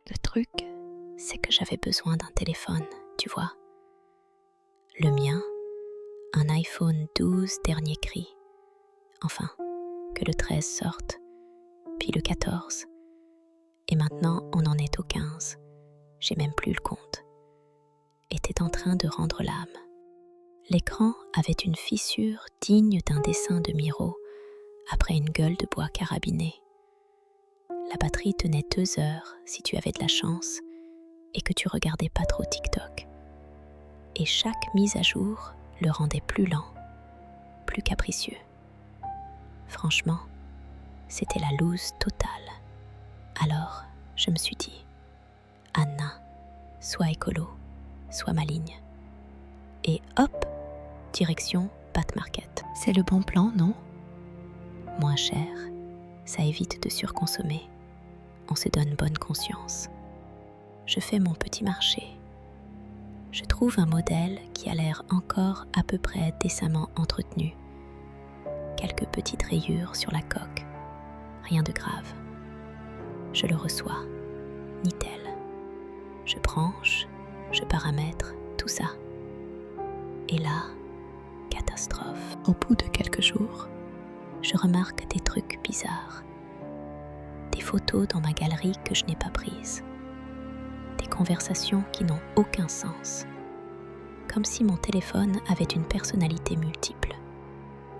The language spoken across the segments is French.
Le truc, c'est que j'avais besoin d'un téléphone, tu vois. Le mien, un iPhone 12 dernier cri. Enfin, que le 13 sorte, puis le 14. Et maintenant, on en est au 15. J'ai même plus le compte. Était en train de rendre l'âme. L'écran avait une fissure digne d'un dessin de Miro après une gueule de bois carabinée. La batterie tenait 2 heures si tu avais de la chance et que tu regardais pas trop TikTok. Et chaque mise à jour le rendait plus lent, plus capricieux. Franchement, c'était la loose totale. Alors, je me suis dit, Anna, sois écolo, sois maligne. Et hop, direction Pat Market. C'est le bon plan, non? Moins cher, ça évite de surconsommer. On se donne bonne conscience. Je fais mon petit marché. Je trouve un modèle qui a l'air encore à peu près décemment entretenu. Quelques petites rayures sur la coque. Rien de grave. Je le reçois. Nickel. Je branche, je paramètre, tout ça. Et là, catastrophe. Au bout de quelques jours, Je remarque des trucs bizarres. Des photos dans ma galerie que je n'ai pas prises. Des conversations qui n'ont aucun sens. Comme si mon téléphone avait une personnalité multiple.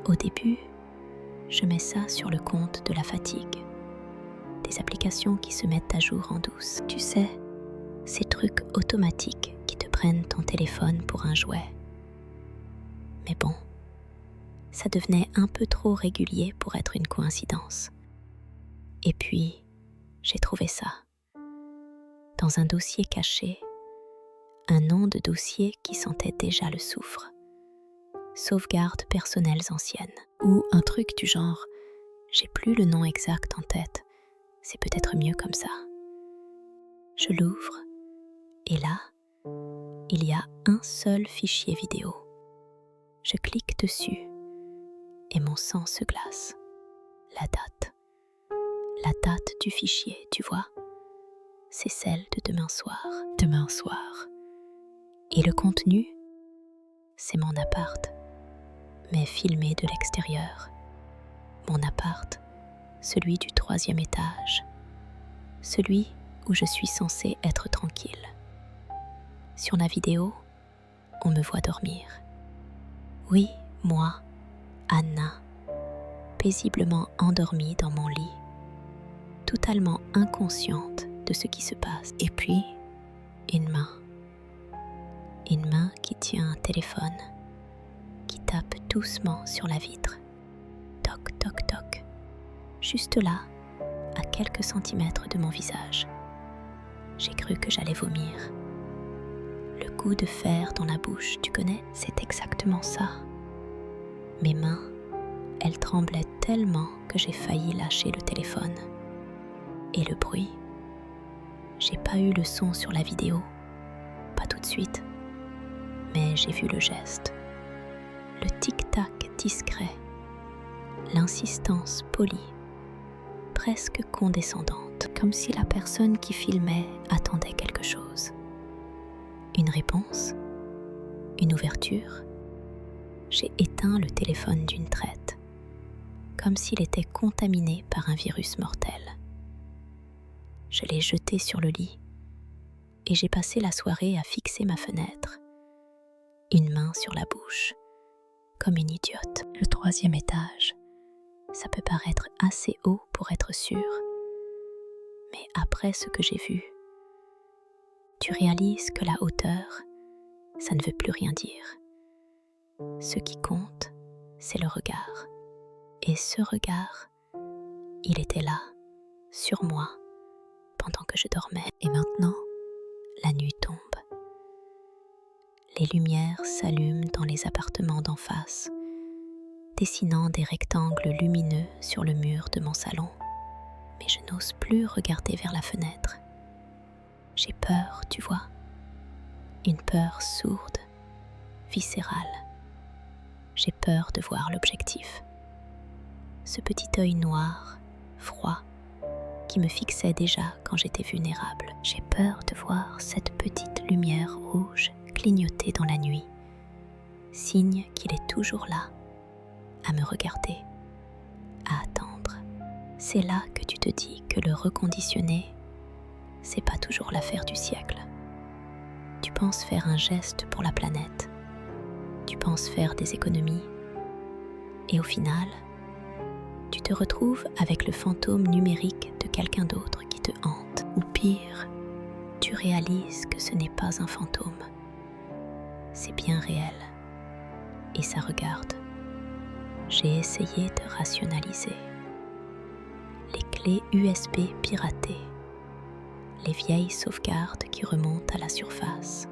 Au début, je mets ça sur le compte de la fatigue. Des applications qui se mettent à jour en douce. Tu sais, ces trucs automatiques qui te prennent ton téléphone pour un jouet. Mais bon, ça devenait un peu trop régulier pour être une coïncidence. Et puis, j'ai trouvé ça. Dans un dossier caché, un nom de dossier qui sentait déjà le soufre. Sauvegardes personnelles anciennes. Ou un truc du genre, j'ai plus le nom exact en tête, c'est peut-être mieux comme ça. Je l'ouvre, et là, il y a un seul fichier vidéo. Je clique dessus, et mon sang se glace. La date. La date du fichier, tu vois, c'est celle de demain soir. demain soir. Et le contenu, c'est mon appart, mais filmé de l'extérieur. Mon appart, celui du 3e étage, celui où je suis censée être tranquille. Sur la vidéo, on me voit dormir. Oui, moi, Anna, paisiblement endormie dans mon lit, totalement inconsciente de ce qui se passe. Et puis, une main qui tient un téléphone, qui tape doucement sur la vitre. Toc, toc, toc. Juste là, à quelques centimètres de mon visage. J'ai cru que j'allais vomir. Le goût de fer dans la bouche, tu connais? C'est exactement ça. Mes mains, elles tremblaient tellement que j'ai failli lâcher le téléphone. Et le bruit? J'ai pas eu le son sur la vidéo, pas tout de suite, mais j'ai vu le geste. Le tic-tac discret, l'insistance polie, presque condescendante, comme si la personne qui filmait attendait quelque chose. Une réponse? Une ouverture? J'ai éteint le téléphone d'une traite, comme s'il était contaminé par un virus mortel. Je l'ai jeté sur le lit et j'ai passé la soirée à fixer ma fenêtre, une main sur la bouche, comme une idiote. Le 3e étage, ça peut paraître assez haut pour être sûr, mais après ce que j'ai vu, tu réalises que la hauteur, ça ne veut plus rien dire. Ce qui compte, c'est le regard. Et ce regard, il était là, sur moi, pendant que je dormais. Et maintenant, la nuit tombe. Les lumières s'allument dans les appartements d'en face, dessinant des rectangles lumineux sur le mur de mon salon. Mais je n'ose plus regarder vers la fenêtre. J'ai peur, tu vois. Une peur sourde, viscérale. J'ai peur de voir l'objectif. Ce petit œil noir, froid, qui qui me fixait déjà quand j'étais vulnérable. J'ai peur de voir cette petite lumière rouge clignoter dans la nuit, signe qu'il est toujours là, à me regarder, à attendre. C'est là que tu te dis que le reconditionner, c'est pas toujours l'affaire du siècle. Tu penses faire un geste pour la planète, tu penses faire des économies, et au final, tu te retrouves avec le fantôme numérique de quelqu'un d'autre qui te hante. Ou pire, tu réalises que ce n'est pas un fantôme, c'est bien réel, et ça regarde. J'ai essayé de rationaliser. Les clés USB piratées, les vieilles sauvegardes qui remontent à la surface,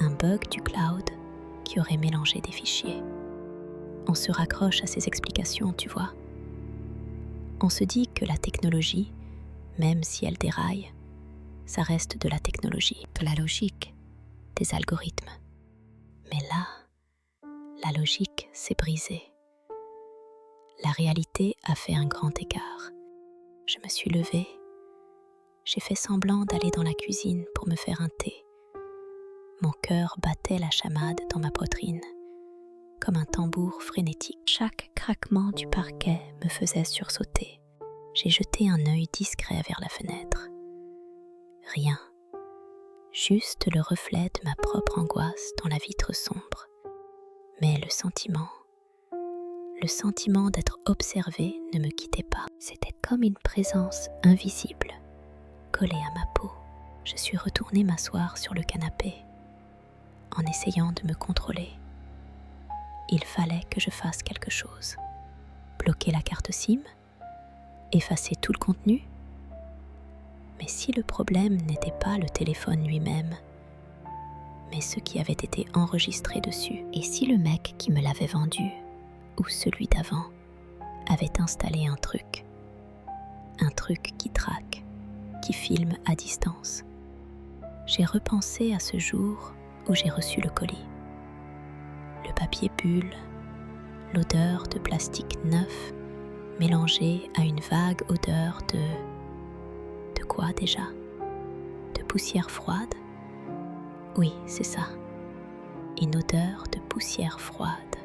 un bug du cloud qui aurait mélangé des fichiers. On se raccroche à ces explications, tu vois. On se dit que la technologie, même si elle déraille, ça reste de la technologie, de la logique, des algorithmes. Mais là, la logique s'est brisée. La réalité a fait un grand écart. Je me suis levée, j'ai fait semblant d'aller dans la cuisine pour me faire un thé. Mon cœur battait la chamade dans ma poitrine, comme un tambour frénétique. Chaque craquement du parquet me faisait sursauter. J'ai jeté un œil discret vers la fenêtre. Rien, juste le reflet de ma propre angoisse dans la vitre sombre. Mais le sentiment d'être observé ne me quittait pas. C'était comme une présence invisible, collée à ma peau. Je suis retournée m'asseoir sur le canapé, en essayant de me contrôler. Il fallait que je fasse quelque chose. Bloquer la carte SIM? Effacer tout le contenu? Mais si le problème n'était pas le téléphone lui-même, mais ce qui avait été enregistré dessus, et si le mec qui me l'avait vendu, ou celui d'avant, avait installé un truc qui traque, qui filme à distance. J'ai repensé à ce jour où j'ai reçu le colis. Le papier bulle, l'odeur de plastique neuf mélangée à une vague odeur de quoi déjà? De poussière froide? Oui, c'est ça. Une odeur de poussière froide.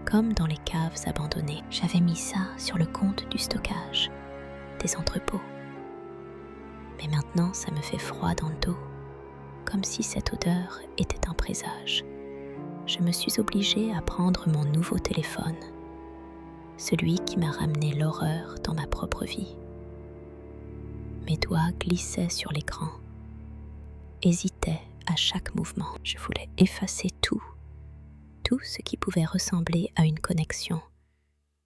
Comme dans les caves abandonnées. J'avais mis ça sur le compte du stockage, des entrepôts. Mais maintenant, ça me fait froid dans le dos, comme si cette odeur était un présage. Je me suis obligée à prendre mon nouveau téléphone, celui qui m'a ramené l'horreur dans ma propre vie. Mes doigts glissaient sur l'écran, hésitaient à chaque mouvement. Je voulais effacer tout ce qui pouvait ressembler à une connexion,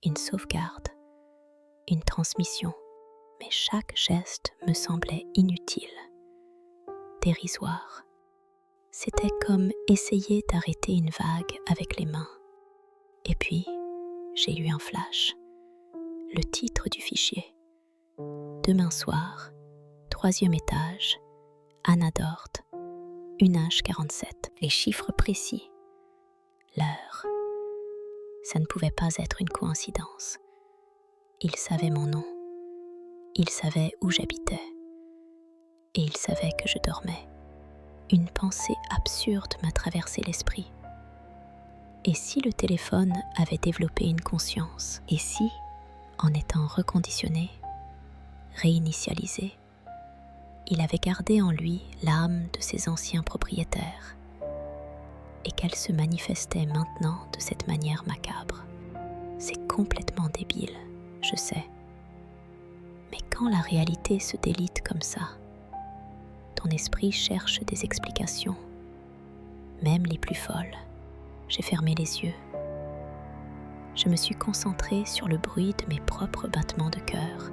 une sauvegarde, une transmission. Mais chaque geste me semblait inutile, dérisoire. C'était comme essayer d'arrêter une vague avec les mains. Et puis, j'ai eu un flash. Le titre du fichier. Demain soir, 3e étage, Anna Dort, 1h47. Les chiffres précis. L'heure. Ça ne pouvait pas être une coïncidence. Il savait mon nom. Il savait où j'habitais. Et il savait que je dormais. Une pensée absurde m'a traversé l'esprit. Et si le téléphone avait développé une conscience? Et si, en étant reconditionné, réinitialisé, il avait gardé en lui l'âme de ses anciens propriétaires, et qu'elle se manifestait maintenant de cette manière macabre? C'est complètement débile, je sais. Mais quand la réalité se délite comme ça, ton esprit cherche des explications, même les plus folles. J'ai fermé les yeux. Je me suis concentrée sur le bruit de mes propres battements de cœur,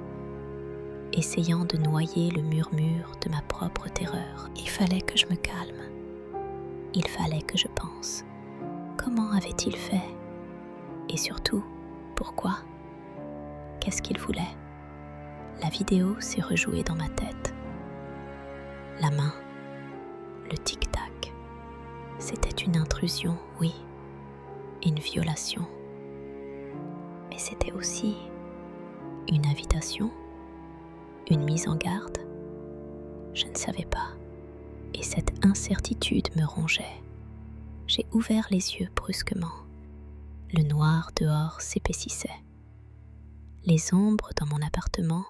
essayant de noyer le murmure de ma propre terreur. Il fallait que je me calme. Il fallait que je pense. Comment avait-il fait? Et surtout, pourquoi? Qu'est-ce qu'il voulait? La vidéo s'est rejouée dans ma tête. La main, le tic-tac. C'était une intrusion, oui, une violation. Mais c'était aussi une invitation. Une mise en garde? Je ne savais pas. Et cette incertitude me rongeait. J'ai ouvert les yeux brusquement. Le noir dehors s'épaississait. Les ombres dans mon appartement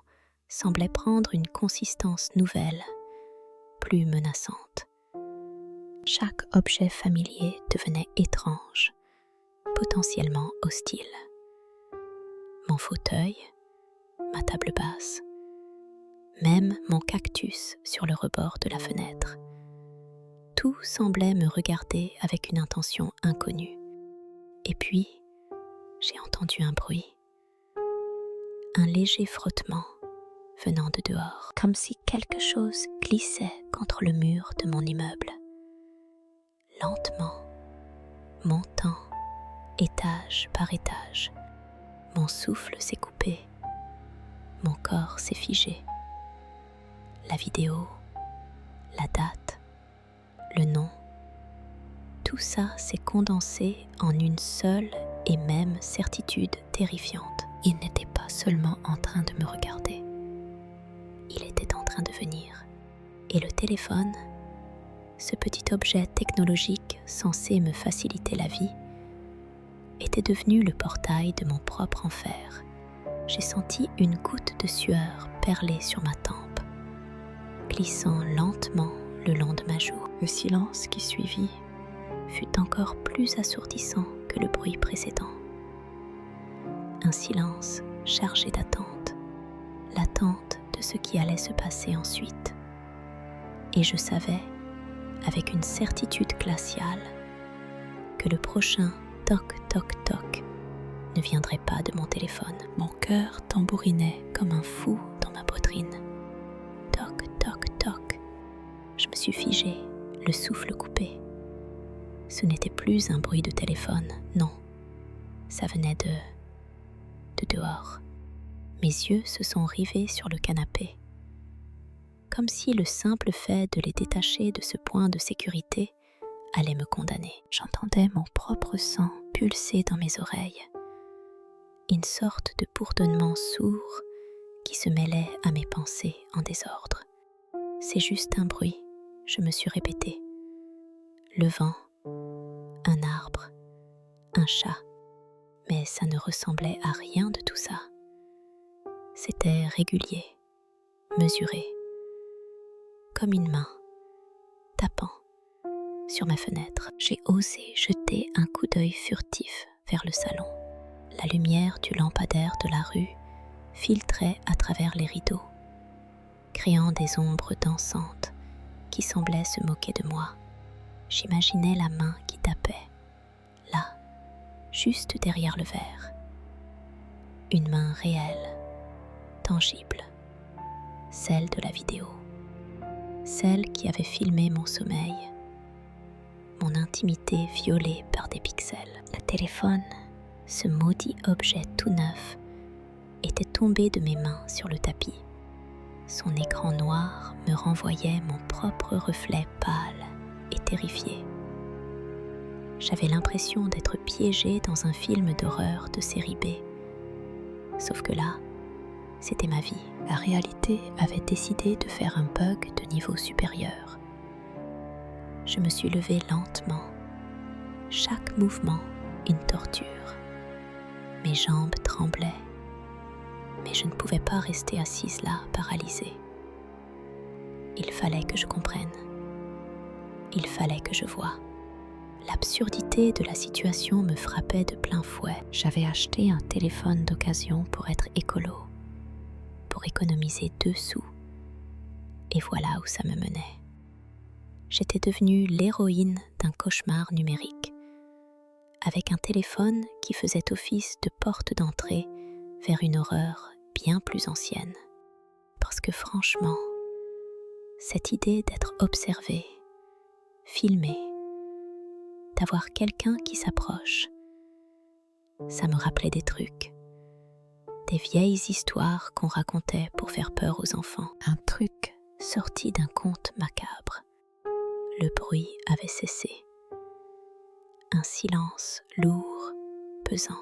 semblaient prendre une consistance nouvelle, plus menaçante. Chaque objet familier devenait étrange, potentiellement hostile. Mon fauteuil, ma table basse, même mon cactus sur le rebord de la fenêtre. Tout semblait me regarder avec une intention inconnue. Et puis, j'ai entendu un bruit. Un léger frottement venant de dehors, comme si quelque chose glissait contre le mur de mon immeuble. Lentement, montant, étage par étage, mon souffle s'est coupé, mon corps s'est figé. La vidéo, la date, le nom, tout ça s'est condensé en une seule et même certitude terrifiante. Il n'était pas seulement en train de me regarder, il était en train de venir. Et le téléphone, ce petit objet technologique censé me faciliter la vie, était devenu le portail de mon propre enfer. J'ai senti une goutte de sueur perler sur ma tempe, glissant lentement le long de ma joue. Le silence qui suivit fut encore plus assourdissant que le bruit précédent. Un silence chargé d'attente, l'attente de ce qui allait se passer ensuite. Et je savais, avec une certitude glaciale, que le prochain toc toc toc ne viendrait pas de mon téléphone. Mon cœur tambourinait comme un fou dans ma poitrine. Toc toc toc. Je me suis figée, le souffle coupé. Ce n'était plus un bruit de téléphone, non. Ça venait de dehors. Mes yeux se sont rivés sur le canapé, comme si le simple fait de les détacher de ce point de sécurité allait me condamner. J'entendais mon propre sang pulser dans mes oreilles, une sorte de bourdonnement sourd qui se mêlait à mes pensées en désordre. C'est juste un bruit, je me suis répétée. Le vent, un arbre, un chat, mais ça ne ressemblait à rien de tout ça. C'était régulier, mesuré, comme une main, tapant sur ma fenêtre. J'ai osé jeter un coup d'œil furtif vers le salon. La lumière du lampadaire de la rue filtrait à travers les rideaux, créant des ombres dansantes qui semblaient se moquer de moi. J'imaginais la main qui tapait, là, juste derrière le verre. Une main réelle, tangible, celle de la vidéo, celle qui avait filmé mon sommeil, mon intimité violée par des pixels. Le téléphone, ce maudit objet tout neuf, était tombé de mes mains sur le tapis. Son écran noir me renvoyait mon propre reflet pâle et terrifié. J'avais l'impression d'être piégée dans un film d'horreur de série B. Sauf que là, c'était ma vie. La réalité avait décidé de faire un bug de niveau supérieur. Je me suis levée lentement, chaque mouvement une torture. Mes jambes tremblaient, mais je ne pouvais pas rester assise là, paralysée. Il fallait que je comprenne. Il fallait que je voie. L'absurdité de la situation me frappait de plein fouet. J'avais acheté un téléphone d'occasion pour être écolo, pour économiser 2 sous. Et voilà où ça me menait. J'étais devenue l'héroïne d'un cauchemar numérique, avec un téléphone qui faisait office de porte d'entrée vers une horreur bien plus ancienne. Parce que franchement, cette idée d'être observée, filmée, d'avoir quelqu'un qui s'approche, ça me rappelait des trucs, des vieilles histoires qu'on racontait pour faire peur aux enfants. Un truc sorti d'un conte macabre. Le bruit avait cessé. Un silence lourd, pesant.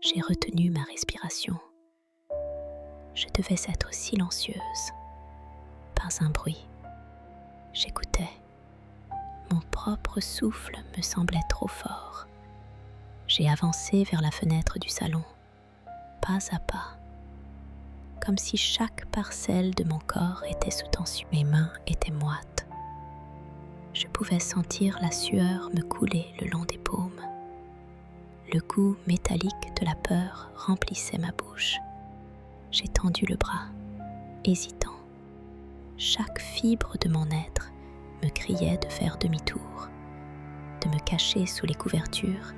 J'ai retenu ma respiration. Je devais être silencieuse. Pas un bruit. J'écoutais. Mon propre souffle me semblait trop fort. J'ai avancé vers la fenêtre du salon, pas à pas, comme si chaque parcelle de mon corps était sous tension. Mes mains étaient moites. Je pouvais sentir la sueur me couler le long des paumes. Le goût métallique de la peur remplissait ma bouche. J'ai tendu le bras, hésitant. Chaque fibre de mon être me criait de faire demi-tour, de me cacher sous les couvertures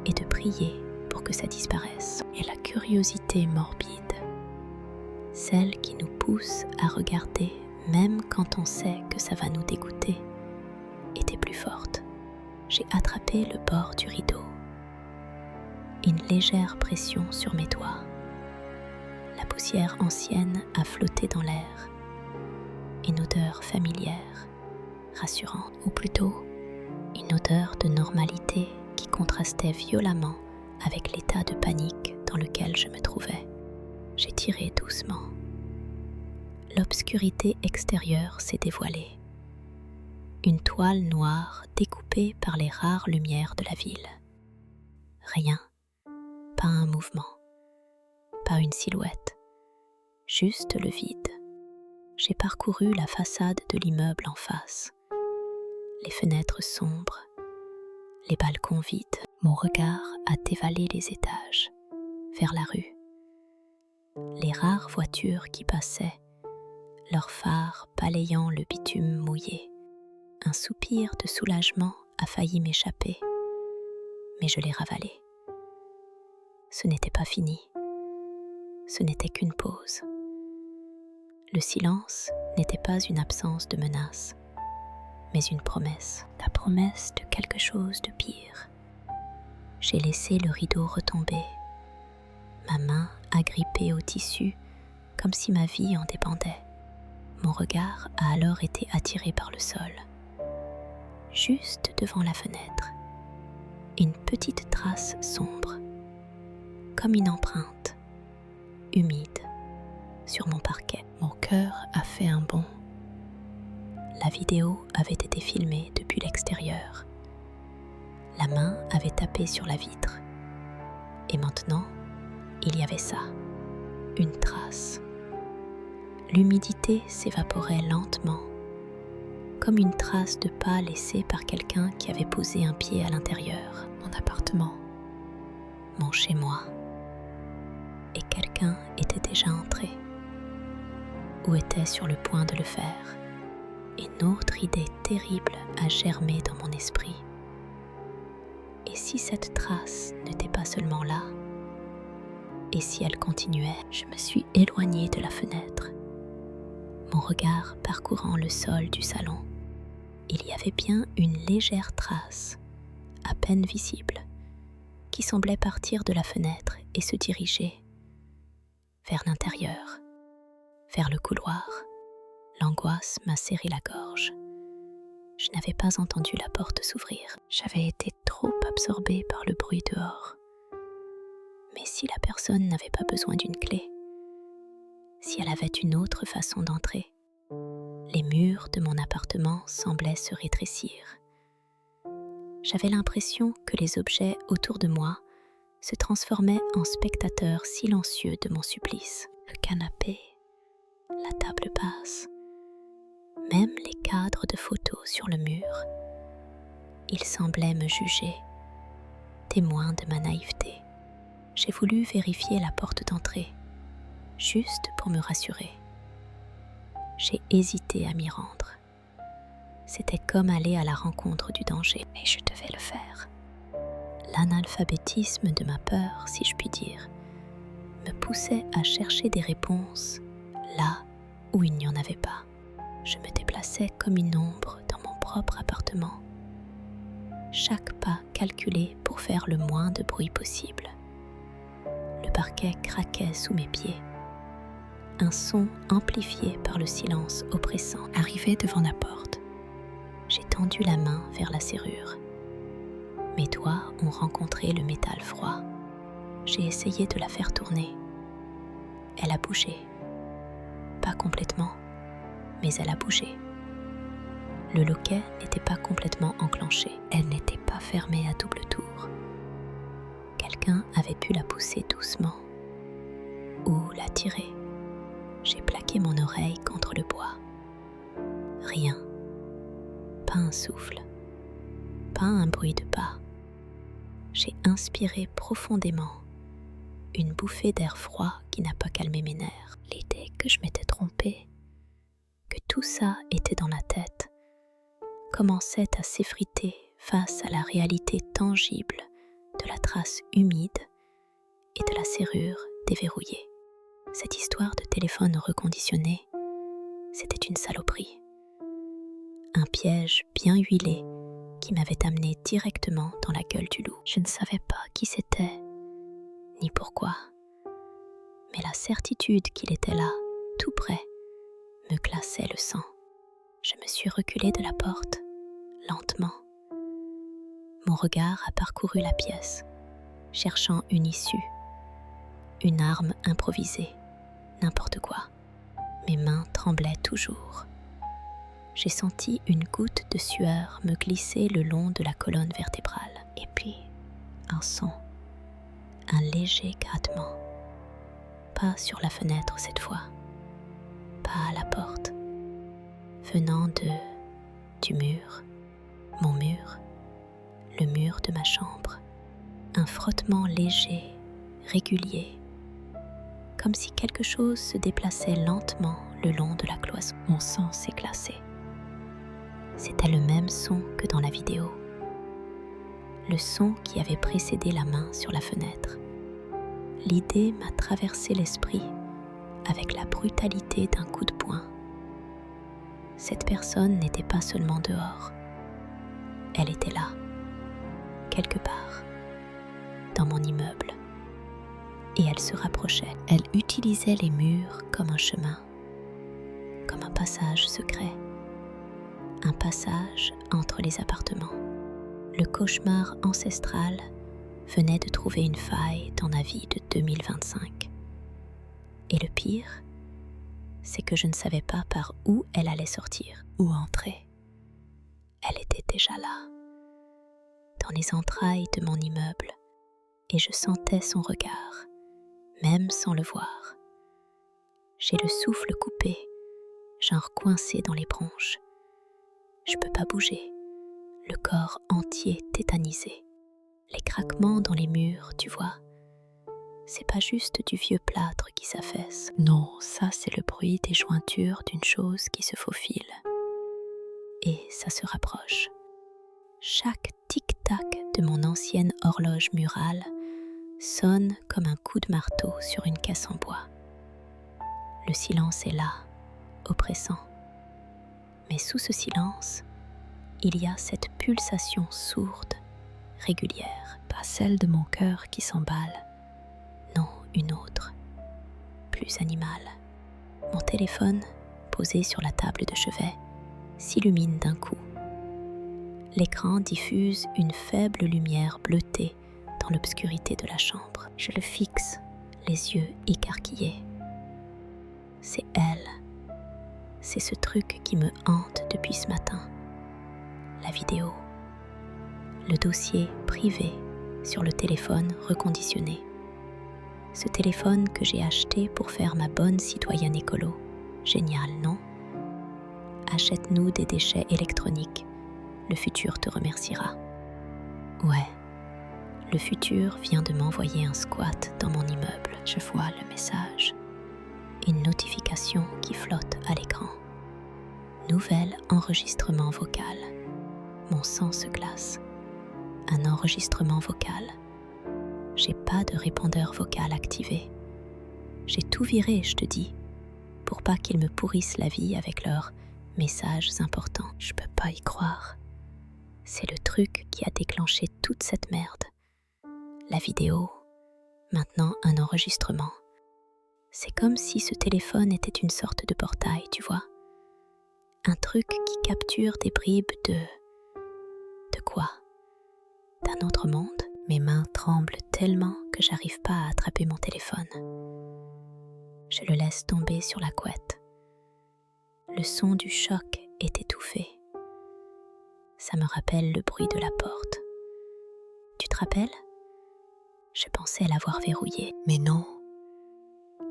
et de prier pour que ça disparaisse. Et la curiosité morbide, celle qui nous pousse à regarder même quand on sait que ça va nous dégoûter, était plus forte. J'ai attrapé le bord du rideau. Une légère pression sur mes doigts. La poussière ancienne a flotté dans l'air. Une odeur familière, rassurante, ou plutôt une odeur de normalité qui contrastait violemment avec l'état de panique dans lequel je me trouvais. J'ai tiré doucement. L'obscurité extérieure s'est dévoilée. Une toile noire découpée par les rares lumières de la ville. Rien, pas un mouvement, pas une silhouette, juste le vide. J'ai parcouru la façade de l'immeuble en face, les fenêtres sombres, les balcons vides. Mon regard a dévalé les étages, vers la rue. Les rares voitures qui passaient, leurs phares balayant le bitume mouillé. Un soupir de soulagement a failli m'échapper, mais je l'ai ravalé. Ce n'était pas fini. Ce n'était qu'une pause. Le silence n'était pas une absence de menace, mais une promesse. La promesse de quelque chose de pire. J'ai laissé le rideau retomber, ma main agrippée au tissu, comme si ma vie en dépendait. Mon regard a alors été attiré par le sol. Juste devant la fenêtre, une petite trace sombre, comme une empreinte, humide, sur mon parquet. Mon cœur a fait un bond. La vidéo avait été filmée depuis l'extérieur. La main avait tapé sur la vitre. Et maintenant, il y avait ça, une trace. L'humidité s'évaporait lentement, comme une trace de pas laissée par quelqu'un qui avait posé un pied à l'intérieur. Mon appartement, mon chez-moi. Et quelqu'un était déjà entré, ou était sur le point de le faire. Une autre idée terrible a germé dans mon esprit. Et si cette trace n'était pas seulement là? Et si elle continuait? Je me suis éloignée de la fenêtre, mon regard parcourant le sol du salon. Il y avait bien une légère trace, à peine visible, qui semblait partir de la fenêtre et se diriger vers l'intérieur, vers le couloir. L'angoisse m'a serré la gorge. Je n'avais pas entendu la porte s'ouvrir. J'avais été trop absorbée par le bruit dehors. Mais si la personne n'avait pas besoin d'une clé, si elle avait une autre façon d'entrer, les murs de mon appartement semblaient se rétrécir. J'avais l'impression que les objets autour de moi se transformaient en spectateurs silencieux de mon supplice. Le canapé, la table basse, même les cadres de photos sur le mur. Ils semblaient me juger, témoins de ma naïveté. J'ai voulu vérifier la porte d'entrée, juste pour me rassurer. J'ai hésité à m'y rendre. C'était comme aller à la rencontre du danger, mais je devais le faire. L'analphabétisme de ma peur, si je puis dire, me poussait à chercher des réponses là où il n'y en avait pas. Je me déplaçais comme une ombre dans mon propre appartement, chaque pas calculé pour faire le moins de bruit possible. Le parquet craquait sous mes pieds. Un son amplifié par le silence oppressant arrivait devant la porte. J'ai tendu la main vers la serrure. Mes doigts ont rencontré le métal froid. J'ai essayé de la faire tourner. Elle a bougé. Pas complètement, mais elle a bougé. Le loquet n'était pas complètement enclenché. Elle n'était pas fermée à double tour. Quelqu'un avait pu la pousser doucement ou la tirer. J'ai plaqué mon oreille contre le bois. Rien. Pas un souffle. Pas un bruit de pas. J'ai inspiré profondément une bouffée d'air froid qui n'a pas calmé mes nerfs. L'idée que je m'étais trompée, que tout ça était dans la tête, commençait à s'effriter face à la réalité tangible de la trace humide et de la serrure déverrouillée. Cette histoire de téléphone reconditionné, c'était une saloperie. Un piège bien huilé qui m'avait amené directement dans la gueule du loup. Je ne savais pas qui c'était, ni pourquoi, mais la certitude qu'il était là, tout près, me glaçait le sang. Je me suis reculée de la porte, lentement. Mon regard a parcouru la pièce, cherchant une issue, une arme improvisée, n'importe quoi. Mes mains tremblaient toujours. J'ai senti une goutte de sueur me glisser le long de la colonne vertébrale. Et puis, un son, un léger grattement. Pas sur la fenêtre cette fois, pas à la porte, venant du mur, mon mur, le mur de ma chambre. Un frottement léger, régulier, comme si quelque chose se déplaçait lentement le long de la cloison. Mon sang s'est glacé. C'était le même son que dans la vidéo. Le son qui avait précédé la main sur la fenêtre. L'idée m'a traversé l'esprit avec la brutalité d'un coup de poing. Cette personne n'était pas seulement dehors. Elle était là, quelque part, dans mon immeuble. Et elle se rapprochait. Elle utilisait les murs comme un chemin, comme un passage secret. Un passage entre les appartements. Le cauchemar ancestral venait de trouver une faille dans la vie de 2025. Et le pire, c'est que je ne savais pas par où elle allait sortir, où entrer. Elle était déjà là, dans les entrailles de mon immeuble, et je sentais son regard, même sans le voir. J'ai le souffle coupé, genre coincé dans les bronches. Je peux pas bouger, le corps entier tétanisé. Les craquements dans les murs, tu vois, c'est pas juste du vieux plâtre qui s'affaisse. Non, ça c'est le bruit des jointures d'une chose qui se faufile. Et ça se rapproche. Chaque tic-tac de mon ancienne horloge murale sonne comme un coup de marteau sur une caisse en bois. Le silence est là, oppressant. Mais sous ce silence, il y a cette pulsation sourde, régulière, pas celle de mon cœur qui s'emballe, non, une autre, plus animale. Mon téléphone, posé sur la table de chevet, s'illumine d'un coup. L'écran diffuse une faible lumière bleutée dans l'obscurité de la chambre. Je le fixe, les yeux écarquillés. C'est elle. C'est ce truc qui me hante depuis ce matin. La vidéo. Le dossier privé sur le téléphone reconditionné. Ce téléphone que j'ai acheté pour faire ma bonne citoyenne écolo. Génial, non? Achète-nous des déchets électroniques. Le futur te remerciera. Ouais, le futur vient de m'envoyer un squat dans mon immeuble. Je vois le message. Une notification qui flotte à l'écran. Nouvel enregistrement vocal. Mon sang se glace. Un enregistrement vocal. J'ai pas de répondeur vocal activé. J'ai tout viré, je te dis, pour pas qu'ils me pourrissent la vie avec leurs messages importants. Je peux pas y croire. C'est le truc qui a déclenché toute cette merde. La vidéo, maintenant un enregistrement. C'est comme si ce téléphone était une sorte de portail, tu vois. Un truc qui capture des bribes de... De quoi? D'un autre monde? Mes mains tremblent tellement que j'arrive pas à attraper mon téléphone. Je le laisse tomber sur la couette. Le son du choc est étouffé. Ça me rappelle le bruit de la porte. Tu te rappelles? Je pensais l'avoir verrouillée, mais non.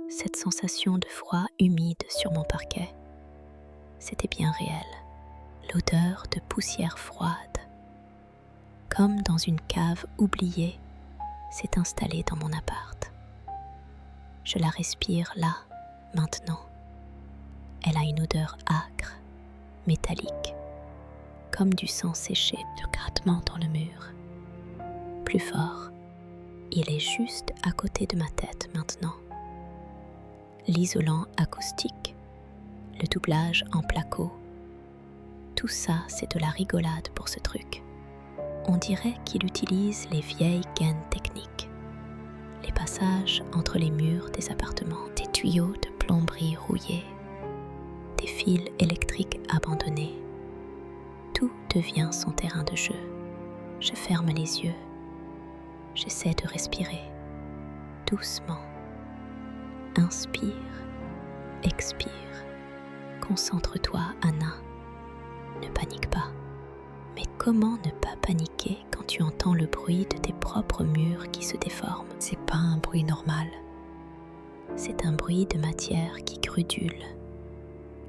Cette sensation de froid humide sur mon parquet, c'était bien réel. L'odeur de poussière froide, comme dans une cave oubliée, s'est installée dans mon appart. Je la respire là, maintenant. Elle a une odeur âcre, métallique, comme du sang séché, du grattement dans le mur. Plus fort, il est juste à côté de ma tête maintenant. L'isolant acoustique, le doublage en placo, tout ça c'est de la rigolade pour ce truc. On dirait qu'il utilise les vieilles gaines techniques, les passages entre les murs des appartements, des tuyaux de plomberie rouillés, des fils électriques abandonnés. Tout devient son terrain de jeu. Je ferme les yeux. J'essaie de respirer, doucement. Inspire, expire. Concentre-toi, Anna. Ne panique pas. Mais comment ne pas paniquer quand tu entends le bruit de tes propres murs qui se déforment? C'est pas un bruit normal. C'est un bruit de matière qui grudule,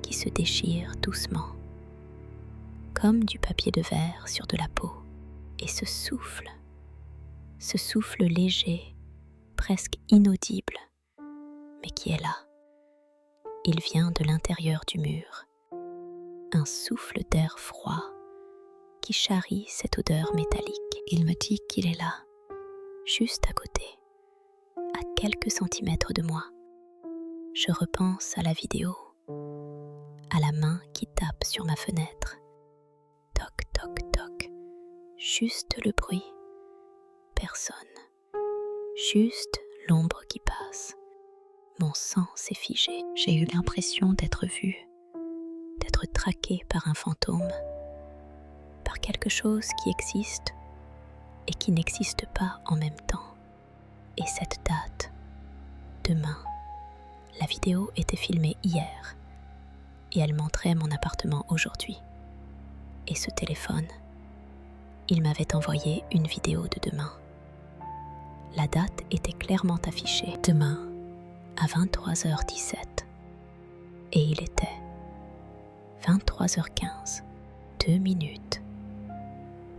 qui se déchire doucement, comme du papier de verre sur de la peau. Et ce souffle léger, presque inaudible, mais qui est là. Il vient de l'intérieur du mur. Un souffle d'air froid qui charrie cette odeur métallique. Il me dit qu'il est là, juste à côté, à quelques centimètres de moi. Je repense à la vidéo, à la main qui tape sur ma fenêtre. Toc, toc, toc. Juste le bruit. Personne. Juste l'ombre qui passe. Mon sang s'est figé. J'ai eu l'impression d'être vue, d'être traquée par un fantôme, par quelque chose qui existe et qui n'existe pas en même temps. Et cette date, demain, la vidéo était filmée hier et elle montrait mon appartement aujourd'hui. Et ce téléphone, il m'avait envoyé une vidéo de demain. La date était clairement affichée, demain, à 23h17. Et il était 23h15, 2 minutes.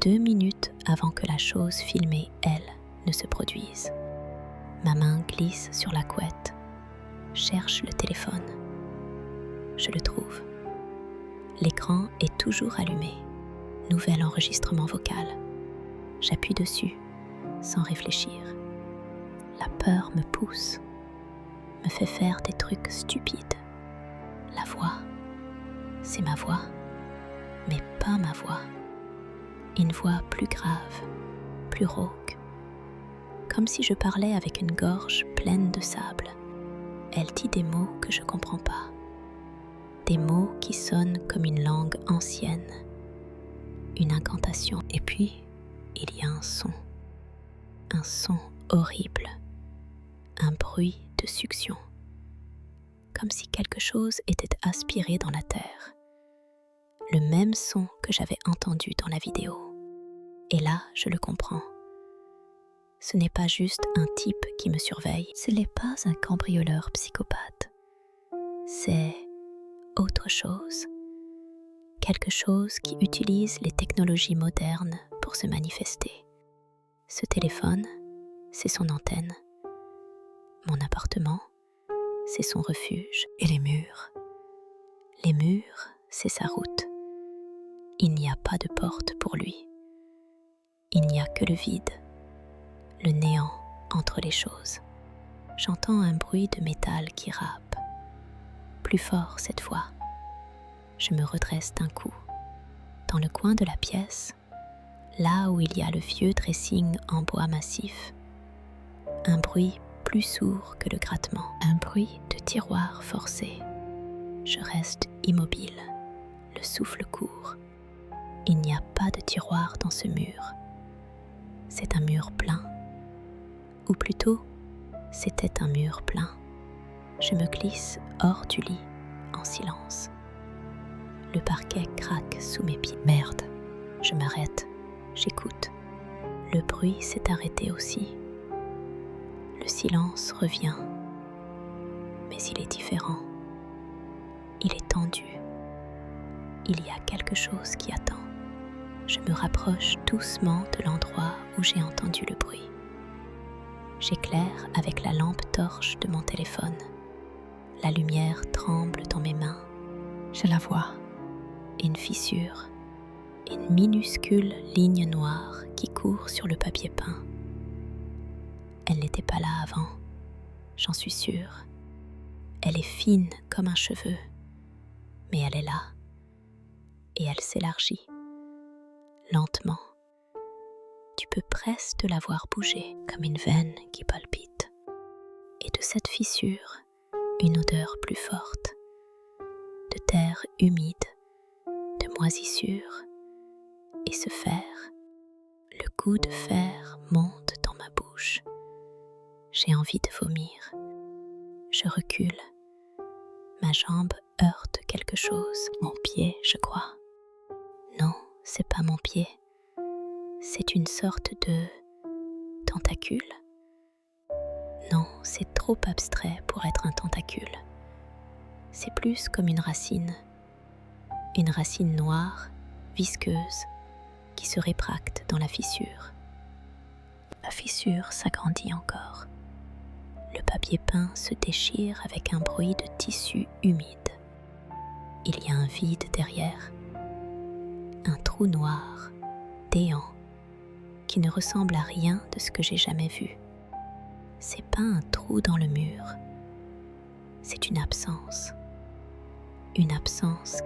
2 minutes avant que la chose filmée, elle, ne se produise. Ma main glisse sur la couette, cherche le téléphone. Je le trouve. L'écran est toujours allumé. Nouvel enregistrement vocal. J'appuie dessus, sans réfléchir. La peur me pousse, me fait faire des trucs stupides. La voix, c'est ma voix, mais pas ma voix. Une voix plus grave, plus rauque, comme si je parlais avec une gorge pleine de sable. Elle dit des mots que je comprends pas, des mots qui sonnent comme une langue ancienne, une incantation. Et puis, il y a un son horrible, un bruit de succion, comme si quelque chose était aspiré dans la terre. Le même son que j'avais entendu dans la vidéo. Et là, je le comprends. Ce n'est pas juste un type qui me surveille, ce n'est pas un cambrioleur psychopathe. C'est autre chose. Quelque chose qui utilise les technologies modernes pour se manifester. Ce téléphone, c'est son antenne. Mon appartement, c'est son refuge. Et les murs? Les murs, c'est sa route. Il n'y a pas de porte pour lui. Il n'y a que le vide, le néant entre les choses. J'entends un bruit de métal qui râpe. Plus fort cette fois. Je me redresse d'un coup. Dans le coin de la pièce, là où il y a le vieux dressing en bois massif, un bruit plus sourd que le grattement, un bruit de tiroir forcé. Je reste immobile, le souffle court. Il n'y a pas de tiroir dans ce mur. C'est un mur plein. Ou plutôt, c'était un mur plein. Je me glisse hors du lit en silence. Le parquet craque sous mes pieds. Merde. Je m'arrête, j'écoute. Le bruit s'est arrêté aussi. Le silence revient, mais il est différent. Il est tendu. Il y a quelque chose qui attend. Je me rapproche doucement de l'endroit où j'ai entendu le bruit. J'éclaire avec la lampe torche de mon téléphone. La lumière tremble dans mes mains. Je la vois. Une fissure, une minuscule ligne noire qui court sur le papier peint. Elle n'était pas là avant, j'en suis sûre. Elle est fine comme un cheveu, mais elle est là. Et elle s'élargit, lentement. Tu peux presque la voir bouger comme une veine qui palpite. Et de cette fissure, une odeur plus forte, de terre humide, de moisissure, et ce fer, le goût de fer monte dans ma bouche. J'ai envie de vomir. Je recule. Ma jambe heurte quelque chose. Mon pied, je crois. Non, c'est pas mon pied. C'est une sorte de tentacule. Non, c'est trop abstrait pour être un tentacule. C'est plus comme une racine noire, visqueuse, qui se rétracte dans la fissure. La fissure s'agrandit encore. Le papier peint se déchire avec un bruit de tissu humide. Il y a un vide derrière, un trou noir, béant, qui ne ressemble à rien de ce que j'ai jamais vu. C'est pas un trou dans le mur, c'est une absence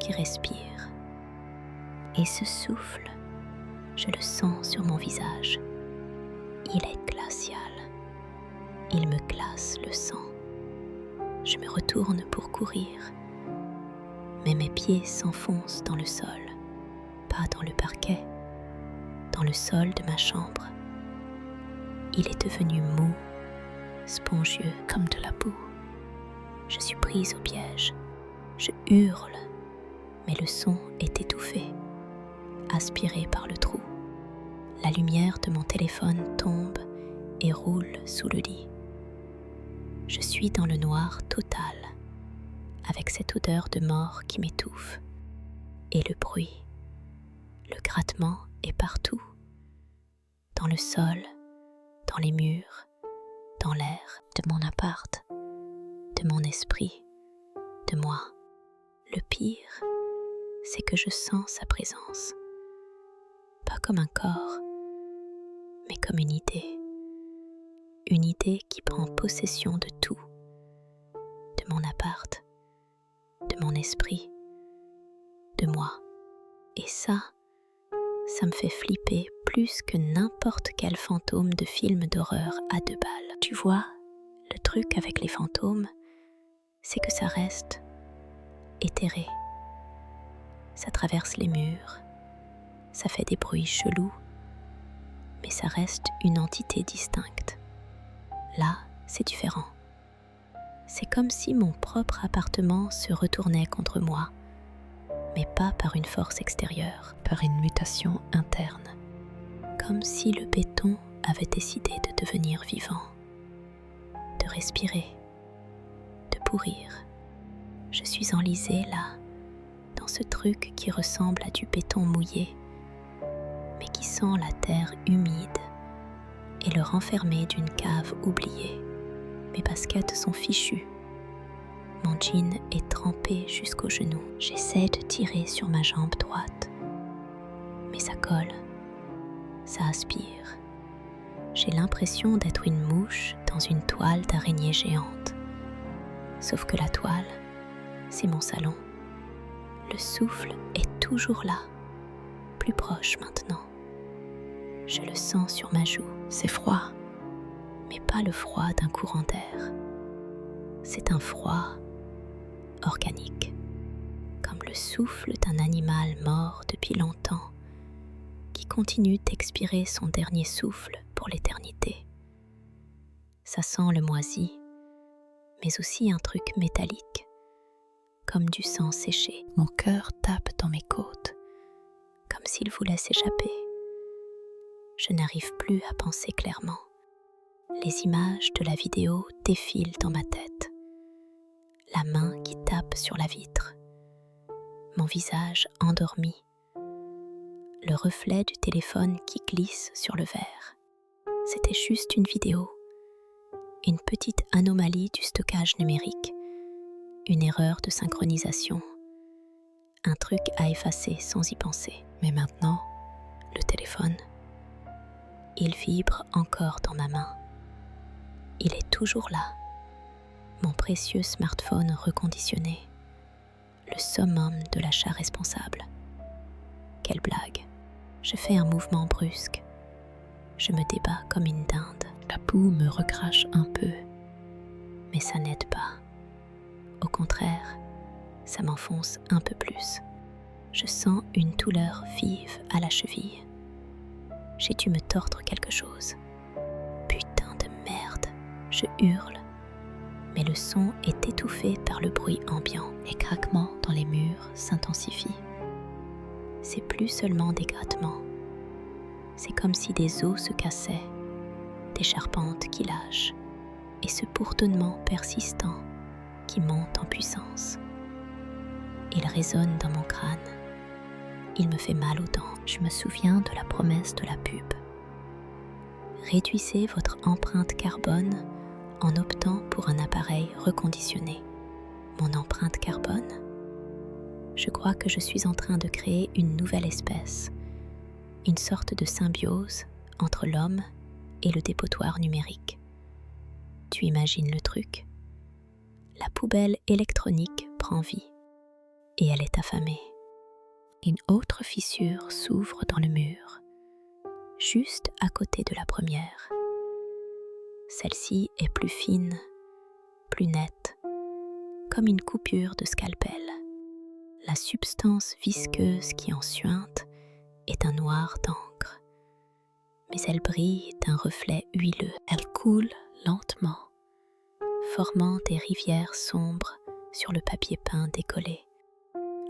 qui respire. Et ce souffle, je le sens sur mon visage. Il est glacial. Il me glace le sang. Je me retourne pour courir, mais mes pieds s'enfoncent dans le sol, pas dans le parquet, dans le sol de ma chambre. Il est devenu mou, spongieux comme de la boue. Je suis prise au piège. Je hurle, mais le son est étouffé, aspiré par le trou. La lumière de mon téléphone tombe et roule sous le lit. Je suis dans le noir total, avec cette odeur de mort qui m'étouffe. Et le bruit, le grattement est partout, dans le sol, dans les murs, dans l'air de mon appart, de mon esprit, de moi. Le pire, c'est que je sens sa présence, pas comme un corps, mais comme une idée qui prend possession de tout, de mon appart, de mon esprit, de moi. Et ça me fait flipper plus que n'importe quel fantôme de film d'horreur à 2 balles. Tu vois, le truc avec les fantômes, c'est que ça reste éthéré. Ça traverse les murs, ça fait des bruits chelous, mais ça reste une entité distincte. Là, c'est différent. C'est comme si mon propre appartement se retournait contre moi, mais pas par une force extérieure, Par une mutation interne. comme si le béton avait décidé de devenir vivant, de respirer, de pourrir. Je suis enlisée là, dans ce truc qui ressemble à du béton mouillé, mais qui sent la terre humide et le renfermé d'une cave oubliée. Mes baskets sont fichues. Mon jean est trempé jusqu'aux genoux. J'essaie de tirer sur ma jambe droite, mais ça colle, ça aspire. J'ai l'impression d'être une mouche dans une toile d'araignée géante. Sauf que la toile, c'est mon salon. Le souffle est toujours là, plus proche maintenant. Je le sens sur ma joue. C'est froid, mais pas le froid d'un courant d'air. C'est un froid organique, comme le souffle d'un animal mort depuis longtemps, qui continue d'expirer son dernier souffle pour l'éternité. Ça sent le moisi, mais aussi un truc métallique, comme du sang séché. Mon cœur tape dans mes côtes. Comme s'il voulait s'échapper. Je n'arrive plus à penser clairement. Les images de la vidéo défilent dans ma tête. La main qui tape sur la vitre. Mon visage endormi. Le reflet du téléphone qui glisse sur le verre. C'était juste une vidéo. Une petite anomalie du stockage numérique. Une erreur de synchronisation. Un truc à effacer sans y penser. Mais maintenant, le téléphone, il vibre encore dans ma main. Il est toujours là. Mon précieux smartphone reconditionné. Le summum de l'achat responsable. Quelle blague. Je fais un mouvement brusque. Je me débats comme une dinde. La boue me recrache un peu. Mais ça n'aide pas. Au contraire, ça m'enfonce un peu plus. Je sens une douleur vive à la cheville. J'ai dû me tordre quelque chose. Putain de merde, je hurle. Mais le son est étouffé par le bruit ambiant. Les craquements dans les murs s'intensifient. C'est plus seulement des grattements. C'est comme si des os se cassaient, des charpentes qui lâchent, et ce bourdonnement persistant qui monte en puissance. Il résonne dans mon crâne. Il me fait mal aux dents. Je me souviens de la promesse de la pub. Réduisez votre empreinte carbone en optant pour un appareil reconditionné. Mon empreinte carbone? Je crois que je suis en train de créer une nouvelle espèce, une sorte de symbiose entre l'homme et le dépotoir numérique. Tu imagines le truc? La poubelle électronique prend vie et elle est affamée. Une autre fissure s'ouvre dans le mur, juste à côté de la première. Celle-ci est plus fine, plus nette, comme une coupure de scalpel. La substance visqueuse qui en suinte est un noir d'encre, mais elle brille d'un reflet huileux. Elle coule lentement, formant des rivières sombres sur le papier peint décollé.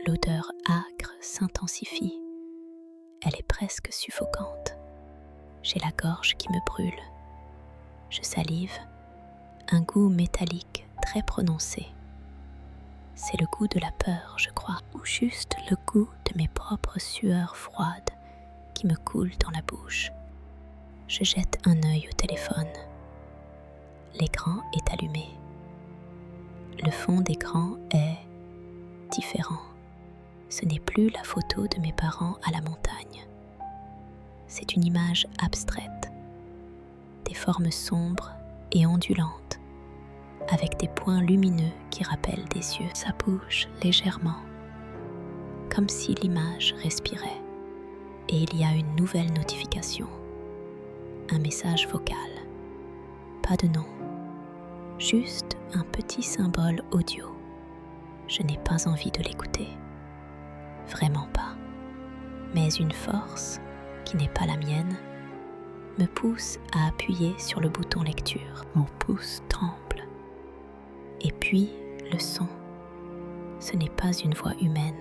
L'odeur âcre s'intensifie. Elle est presque suffocante. J'ai la gorge qui me brûle. Je salive, un goût métallique très prononcé. C'est le goût de la peur, je crois, ou juste le goût de mes propres sueurs froides qui me coulent dans la bouche. Je jette un œil au téléphone. L'écran est allumé. Le fond d'écran est différent. Ce n'est plus la photo de mes parents à la montagne. C'est une image abstraite, des formes sombres et ondulantes, avec des points lumineux qui rappellent des yeux. Ça bouge légèrement, comme si l'image respirait. Et il y a une nouvelle notification, un message vocal. Pas de nom, juste un petit symbole audio. Je n'ai pas envie de l'écouter. Vraiment pas. Mais une force, qui n'est pas la mienne, me pousse à appuyer sur le bouton lecture. Mon pouce tremble. Et puis, le son. Ce n'est pas une voix humaine.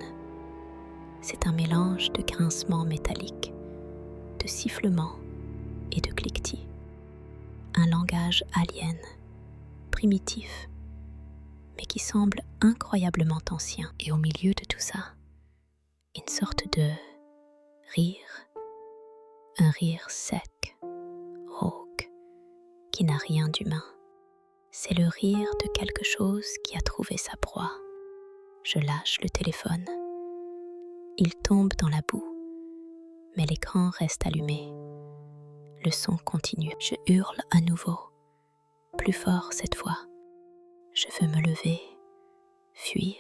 C'est un mélange de grincements métalliques, de sifflements et de cliquetis. Un langage alien, primitif, mais qui semble incroyablement ancien. Et au milieu de tout ça, une sorte de rire, un rire sec, rauque, qui n'a rien d'humain. C'est le rire de quelque chose qui a trouvé sa proie. Je lâche le téléphone. Il tombe dans la boue, mais l'écran reste allumé. Le son continue. Je hurle à nouveau, plus fort cette fois. Je veux me lever, fuir,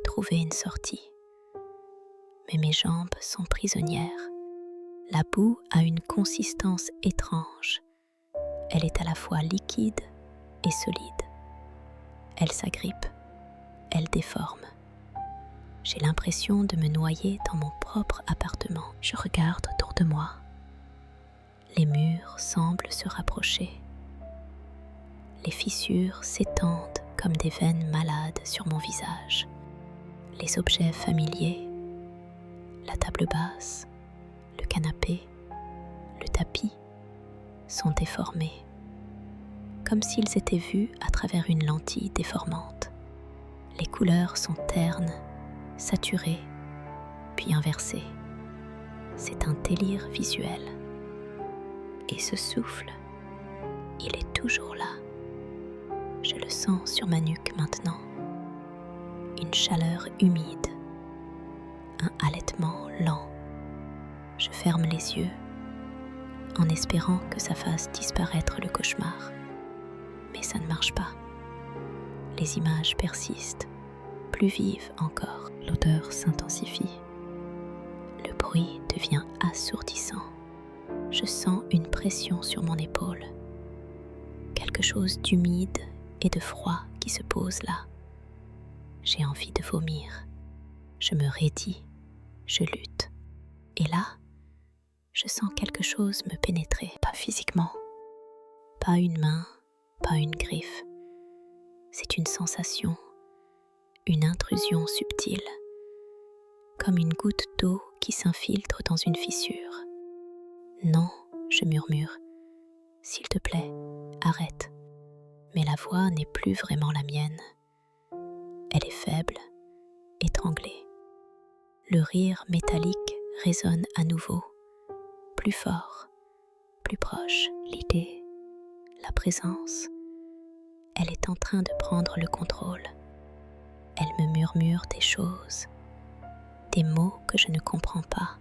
trouver une sortie. Mais mes jambes sont prisonnières. La boue a une consistance étrange. Elle est à la fois liquide et solide. Elle s'agrippe, elle déforme. J'ai l'impression de me noyer dans mon propre appartement. Je regarde autour de moi. Les murs semblent se rapprocher. Les fissures s'étendent comme des veines malades sur mon visage. Les objets familiers, la table basse, le canapé, le tapis, sont déformés, comme s'ils étaient vus à travers une lentille déformante. Les couleurs sont ternes, saturées, puis inversées. C'est un délire visuel. Et ce souffle, il est toujours là. Je le sens sur ma nuque maintenant. Une chaleur humide, un halètement lent. Je ferme les yeux en espérant que ça fasse disparaître le cauchemar. Mais ça ne marche pas. Les images persistent, plus vives encore. L'odeur s'intensifie. Le bruit devient assourdissant. Je sens une pression sur mon épaule. Quelque chose d'humide et de froid qui se pose là. J'ai envie de vomir. Je me raidis, je lutte. Et là, je sens quelque chose me pénétrer, pas physiquement. Pas une main, pas une griffe. C'est une sensation, une intrusion subtile, comme une goutte d'eau qui s'infiltre dans une fissure. Non, je murmure, s'il te plaît, arrête. Mais la voix n'est plus vraiment la mienne. Elle est faible, étranglée. Le rire métallique résonne à nouveau, plus fort, plus proche. L'idée, la présence, elle est en train de prendre le contrôle. Elle me murmure des choses, des mots que je ne comprends pas,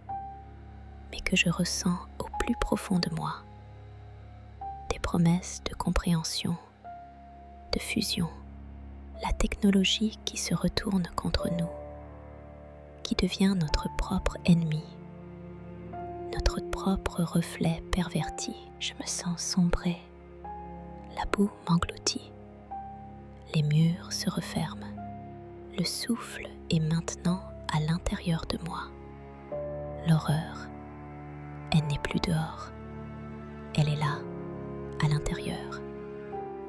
mais que je ressens au plus profond de moi. Des promesses de compréhension, de fusion, la technologie qui se retourne contre nous, qui devient notre propre ennemi, notre propre reflet perverti. Je me sens sombrer, la boue m'engloutit, les murs se referment, le souffle est maintenant à l'intérieur de moi. L'horreur, elle n'est plus dehors, elle est là, à l'intérieur.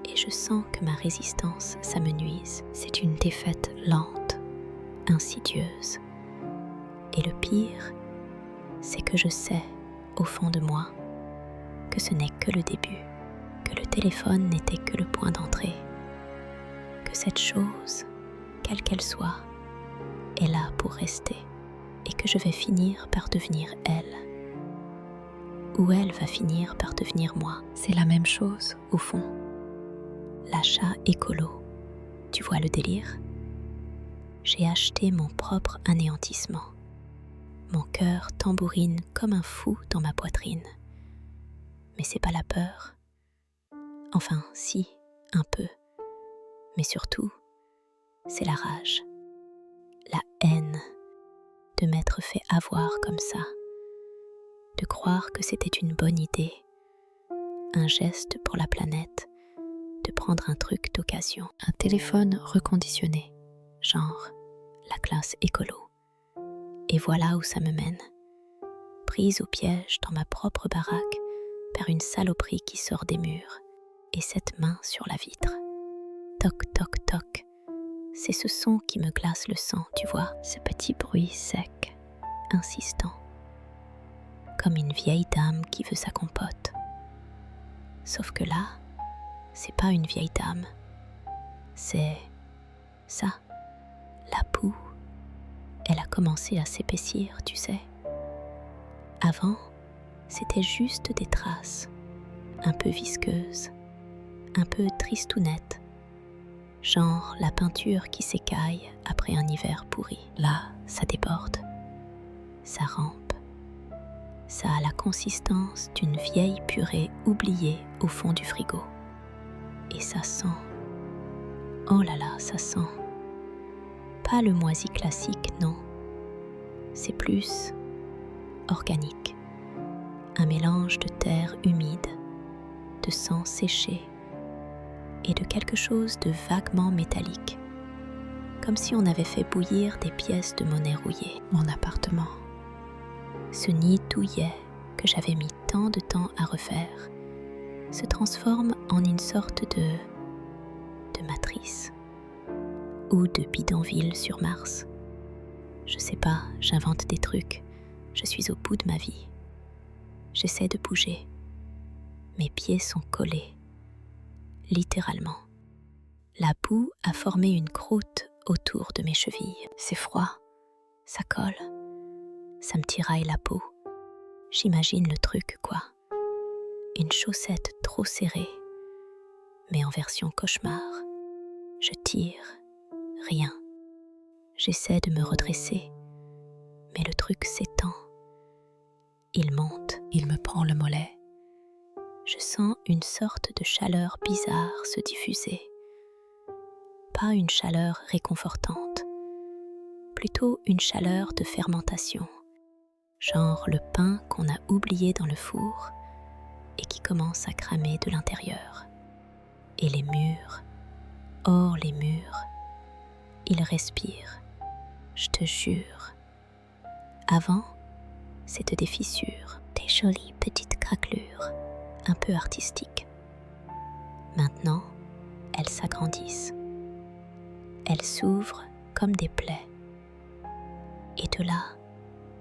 Et je sens que ma résistance s'amenuise. C'est une défaite lente, insidieuse. Et le pire, c'est que je sais, au fond de moi, que ce n'est que le début, que le téléphone n'était que le point d'entrée, que cette chose, quelle qu'elle soit, est là pour rester, et que je vais finir par devenir elle, ou elle va finir par devenir moi. C'est la même chose, au fond. L'achat écolo, tu vois le délire? J'ai acheté mon propre anéantissement. Mon cœur tambourine comme un fou dans ma poitrine. Mais c'est pas la peur. Enfin, si, un peu. Mais surtout, c'est la rage, la haine de m'être fait avoir comme ça, de croire que c'était une bonne idée, un geste pour la planète, de prendre un truc d'occasion, un téléphone reconditionné, genre la classe écolo. Et voilà où ça me mène, prise au piège dans ma propre baraque par une saloperie qui sort des murs et cette main sur la vitre. Toc, toc, toc, c'est ce son qui me glace le sang, tu vois, ce petit bruit sec, insistant, comme une vieille dame qui veut sa compote. Sauf que là, c'est pas une vieille dame, c'est ça, la boue. Elle a commencé à s'épaissir, tu sais. Avant, c'était juste des traces, un peu visqueuses, un peu tristounettes, genre la peinture qui s'écaille après un hiver pourri. Là, ça déborde, ça rampe, ça a la consistance d'une vieille purée oubliée au fond du frigo. Et ça sent, oh là là, ça sent. Pas le moisi classique, non. C'est plus organique. Un mélange de terre humide, de sang séché et de quelque chose de vaguement métallique. Comme si on avait fait bouillir des pièces de monnaie rouillée. Mon appartement. Ce nid douillet que j'avais mis tant de temps à refaire se transforme en une sorte de Matrice ou de bidonville sur Mars. Je sais pas, j'invente des trucs, je suis au bout de ma vie. J'essaie de bouger. Mes pieds sont collés, littéralement. La boue a formé une croûte autour de mes chevilles. C'est froid, ça colle, ça me tiraille la peau. J'imagine le truc, quoi. Une chaussette trop serrée, mais en version cauchemar. Je tire, rien. J'essaie de me redresser, mais le truc s'étend. Il monte, il me prend le mollet. Je sens une sorte de chaleur bizarre se diffuser. Pas une chaleur réconfortante, plutôt une chaleur de fermentation, genre le pain qu'on a oublié dans le four et qui commence à cramer de l'intérieur. Et les murs, oh les murs, ils respirent, je te jure. Avant, c'était des fissures, des jolies petites craquelures, un peu artistiques. Maintenant, elles s'agrandissent. Elles s'ouvrent comme des plaies. Et de là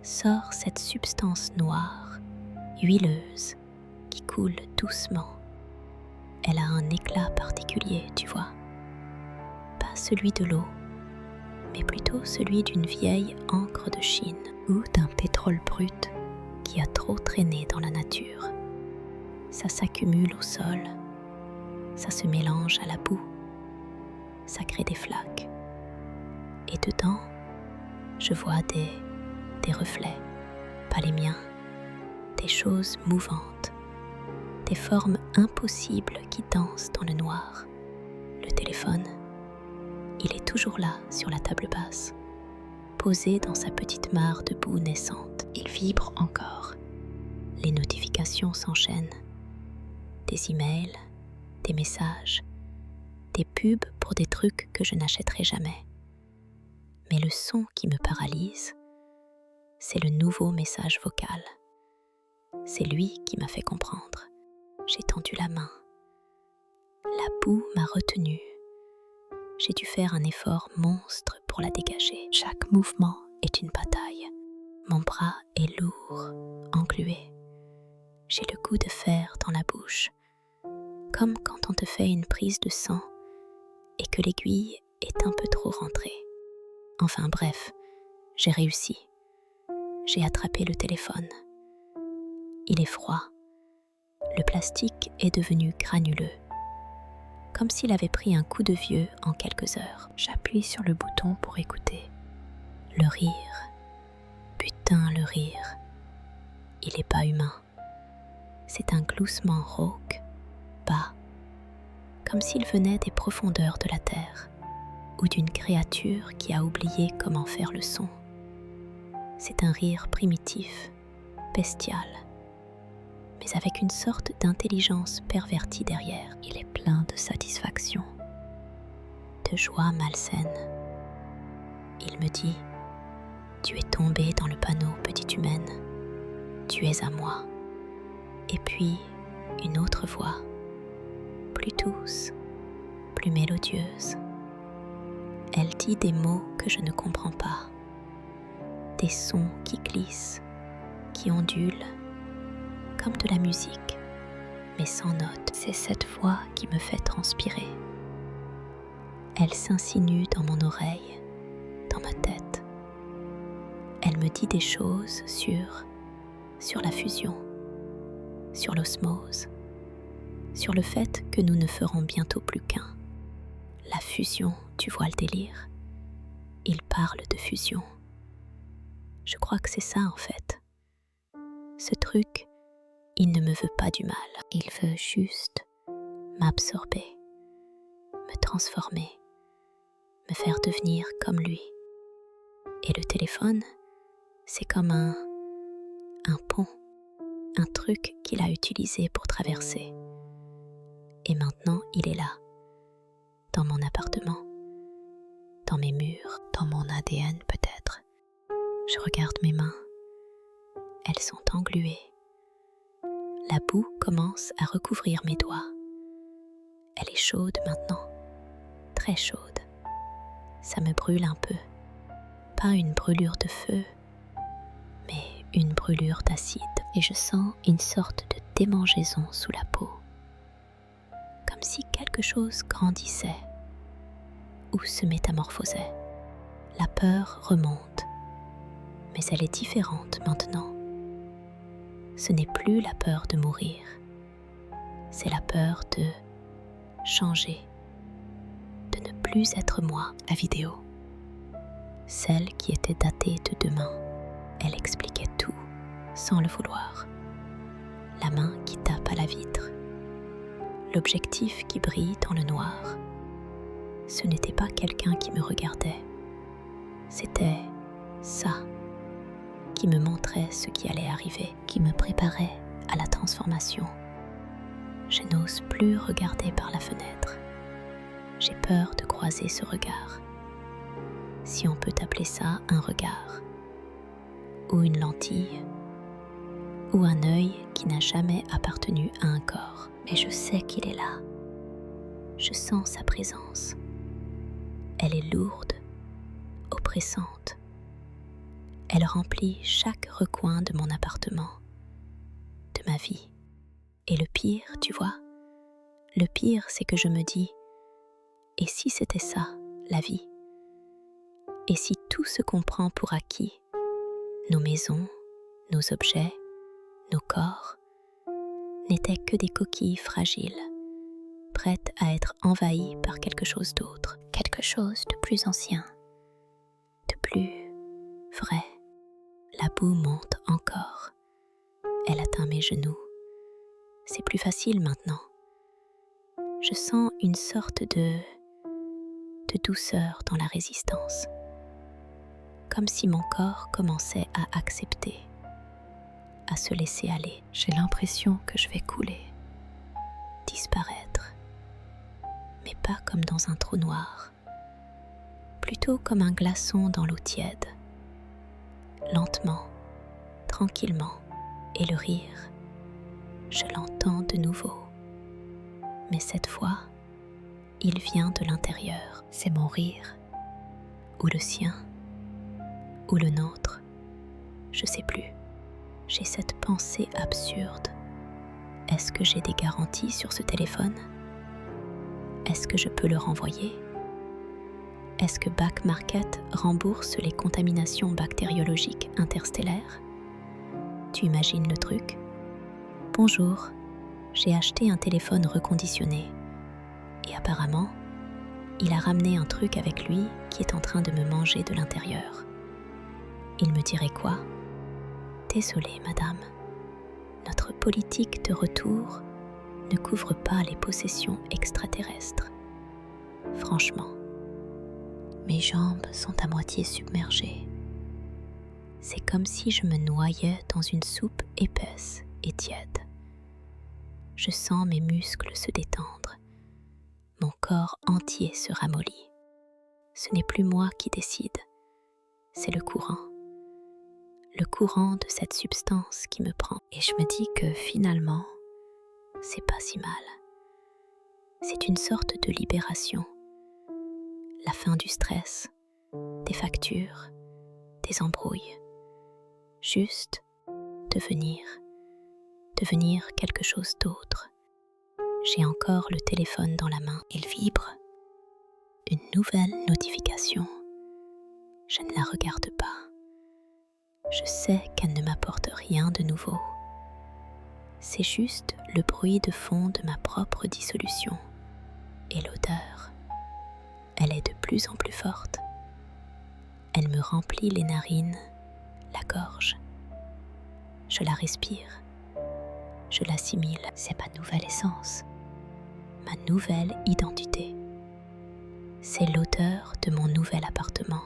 sort cette substance noire, huileuse, qui coule doucement. Elle a un éclat particulier, tu vois. Pas celui de l'eau, mais plutôt celui d'une vieille encre de Chine ou d'un pétrole brut qui a trop traîné dans la nature. Ça s'accumule au sol, ça se mélange à la boue, ça crée des flaques. Et dedans, je vois des reflets, pas les miens, des choses mouvantes, des formes impossibles qui dansent dans le noir. Le téléphone, il est toujours là sur la table basse, posé dans sa petite mare de boue naissante. Il vibre encore. Les notifications s'enchaînent. Des emails, des messages, des pubs pour des trucs que je n'achèterai jamais. Mais le son qui me paralyse, c'est le nouveau message vocal. C'est lui qui m'a fait comprendre. J'ai tendu la main. La boue m'a retenue. J'ai dû faire un effort monstre pour la dégager. Chaque mouvement est une bataille. Mon bras est lourd, englué. J'ai le goût de fer dans la bouche, comme quand on te fait une prise de sang et que l'aiguille est un peu trop rentrée. Enfin bref, j'ai réussi. J'ai attrapé le téléphone. Il est froid. Le plastique est devenu granuleux, comme s'il avait pris un coup de vieux en quelques heures. J'appuie sur le bouton pour écouter. Le rire. Putain, le rire. Il est pas humain. C'est un gloussement rauque, bas, comme s'il venait des profondeurs de la terre, ou d'une créature qui a oublié comment faire le son. C'est un rire primitif, bestial, mais avec une sorte d'intelligence pervertie derrière. Il est plein de satisfaction, de joie malsaine. Il me dit « Tu es tombée dans le panneau, petite humaine. Tu es à moi. » Et puis, une autre voix, plus douce, plus mélodieuse. Elle dit des mots que je ne comprends pas, des sons qui glissent, qui ondulent, comme de la musique, mais sans notes. C'est cette voix qui me fait transpirer. Elle s'insinue dans mon oreille, dans ma tête. Elle me dit des choses sur la fusion, sur l'osmose, sur le fait que nous ne ferons bientôt plus qu'un. La fusion, tu vois le délire? Il parle de fusion. Je crois que c'est ça en fait. Ce truc, il ne me veut pas du mal. Il veut juste m'absorber, me transformer, me faire devenir comme lui. Et le téléphone, c'est comme un pont, un truc qu'il a utilisé pour traverser. Et maintenant, il est là, dans mon appartement, dans mes murs, dans mon ADN peut-être. Je regarde mes mains. Elles sont engluées. La boue commence à recouvrir mes doigts. Elle est chaude maintenant. très chaude. Ça me brûle un peu. Pas une brûlure de feu, mais une brûlure d'acide. Et je sens une sorte de démangeaison sous la peau. Comme si quelque chose grandissait ou se métamorphosait. La peur remonte, mais elle est différente maintenant. Ce n'est plus la peur de mourir, c'est la peur de changer, de ne plus être moi. La vidéo, celle qui était datée de demain, elle expliquait tout sans le vouloir. La main qui tape à la vitre, l'objectif qui brille dans le noir. Ce n'était pas quelqu'un qui me regardait, c'était ça qui me montrait ce qui allait arriver, qui me préparait à la transformation. Je n'ose plus regarder par la fenêtre. J'ai peur de croiser ce regard, si on peut appeler ça un regard, ou une lentille, ou un œil qui n'a jamais appartenu à un corps. Mais je sais qu'il est là. Je sens sa présence. Elle est lourde, oppressante. Elle remplit chaque recoin de mon appartement, de ma vie. Et le pire, tu vois, le pire, c'est que je me dis, et si c'était ça, la vie? Et si tout ce qu'on prend pour acquis, nos maisons, nos objets, nos corps, n'étaient que des coquilles fragiles, prêtes à être envahies par quelque chose d'autre, quelque chose de plus ancien, de plus vrai. La boue monte encore. Elle atteint mes genoux. C'est plus facile maintenant. Je sens une sorte de douceur dans la résistance. Comme si mon corps commençait à accepter, à se laisser aller. J'ai l'impression que je vais couler, disparaître, mais pas comme dans un trou noir, plutôt comme un glaçon dans l'eau tiède. Lentement, tranquillement, et le rire, je l'entends de nouveau. Mais cette fois, il vient de l'intérieur. C'est mon rire, ou le sien, ou le nôtre, je sais plus. J'ai cette pensée absurde. Est-ce que j'ai des garanties sur ce téléphone? Est-ce que je peux le renvoyer? Est-ce que Back Market rembourse les contaminations bactériologiques interstellaires? Tu imagines le truc? Bonjour, j'ai acheté un téléphone reconditionné. Et apparemment, il a ramené un truc avec lui qui est en train de me manger de l'intérieur. Il me dirait quoi? Désolée, madame, notre politique de retour ne couvre pas les possessions extraterrestres. Franchement, mes jambes sont à moitié submergées. C'est comme si je me noyais dans une soupe épaisse et tiède. Je sens mes muscles se détendre. Mon corps entier se ramollit. Ce n'est plus moi qui décide, c'est le courant de cette substance qui me prend. Et je me dis que finalement, c'est pas si mal. C'est une sorte de libération. La fin du stress, des factures, des embrouilles. Juste devenir quelque chose d'autre. J'ai encore le téléphone dans la main. Il vibre. Une nouvelle notification. Je ne la regarde pas. Je sais qu'elle ne m'apporte rien de nouveau. C'est juste le bruit de fond de ma propre dissolution. Et l'odeur, elle est de plus en plus forte. Elle me remplit les narines, la gorge. Je la respire. Je l'assimile. C'est ma nouvelle essence, ma nouvelle identité. C'est l'odeur de mon nouvel appartement,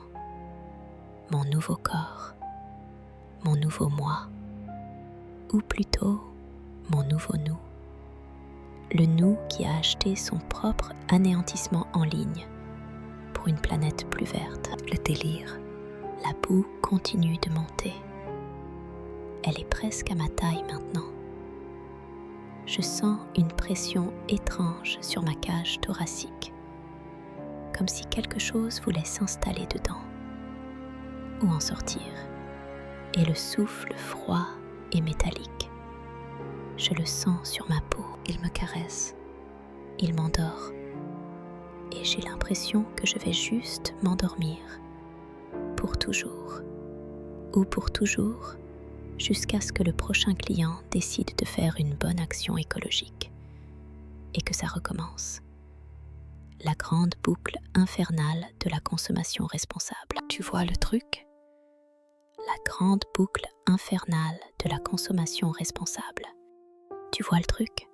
mon nouveau corps, mon nouveau moi, ou plutôt mon nouveau nous. Le nous qui a acheté son propre anéantissement en ligne pour une planète plus verte. Le délire, la boue continue de monter. Elle est presque à ma taille maintenant. Je sens une pression étrange sur ma cage thoracique, comme si quelque chose voulait s'installer dedans ou en sortir, et le souffle froid et métallique. Je le sens sur ma peau, il me caresse, il m'endort, et j'ai l'impression que je vais juste m'endormir, pour toujours, ou pour toujours, jusqu'à ce que le prochain client décide de faire une bonne action écologique, et que ça recommence. La grande boucle infernale de la consommation responsable. Tu vois le truc ? La grande boucle infernale de la consommation responsable. Tu vois le truc ?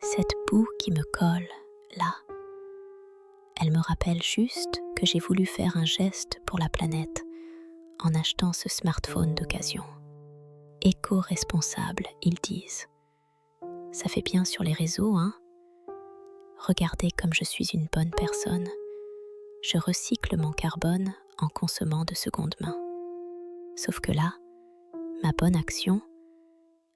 Cette boue qui me colle, là. Elle me rappelle juste que j'ai voulu faire un geste pour la planète en achetant ce smartphone d'occasion. Éco-responsable, ils disent. Ça fait bien sur les réseaux, hein ? Regardez comme je suis une bonne personne. Je recycle mon carbone en consommant de seconde main. Sauf que là, ma bonne action,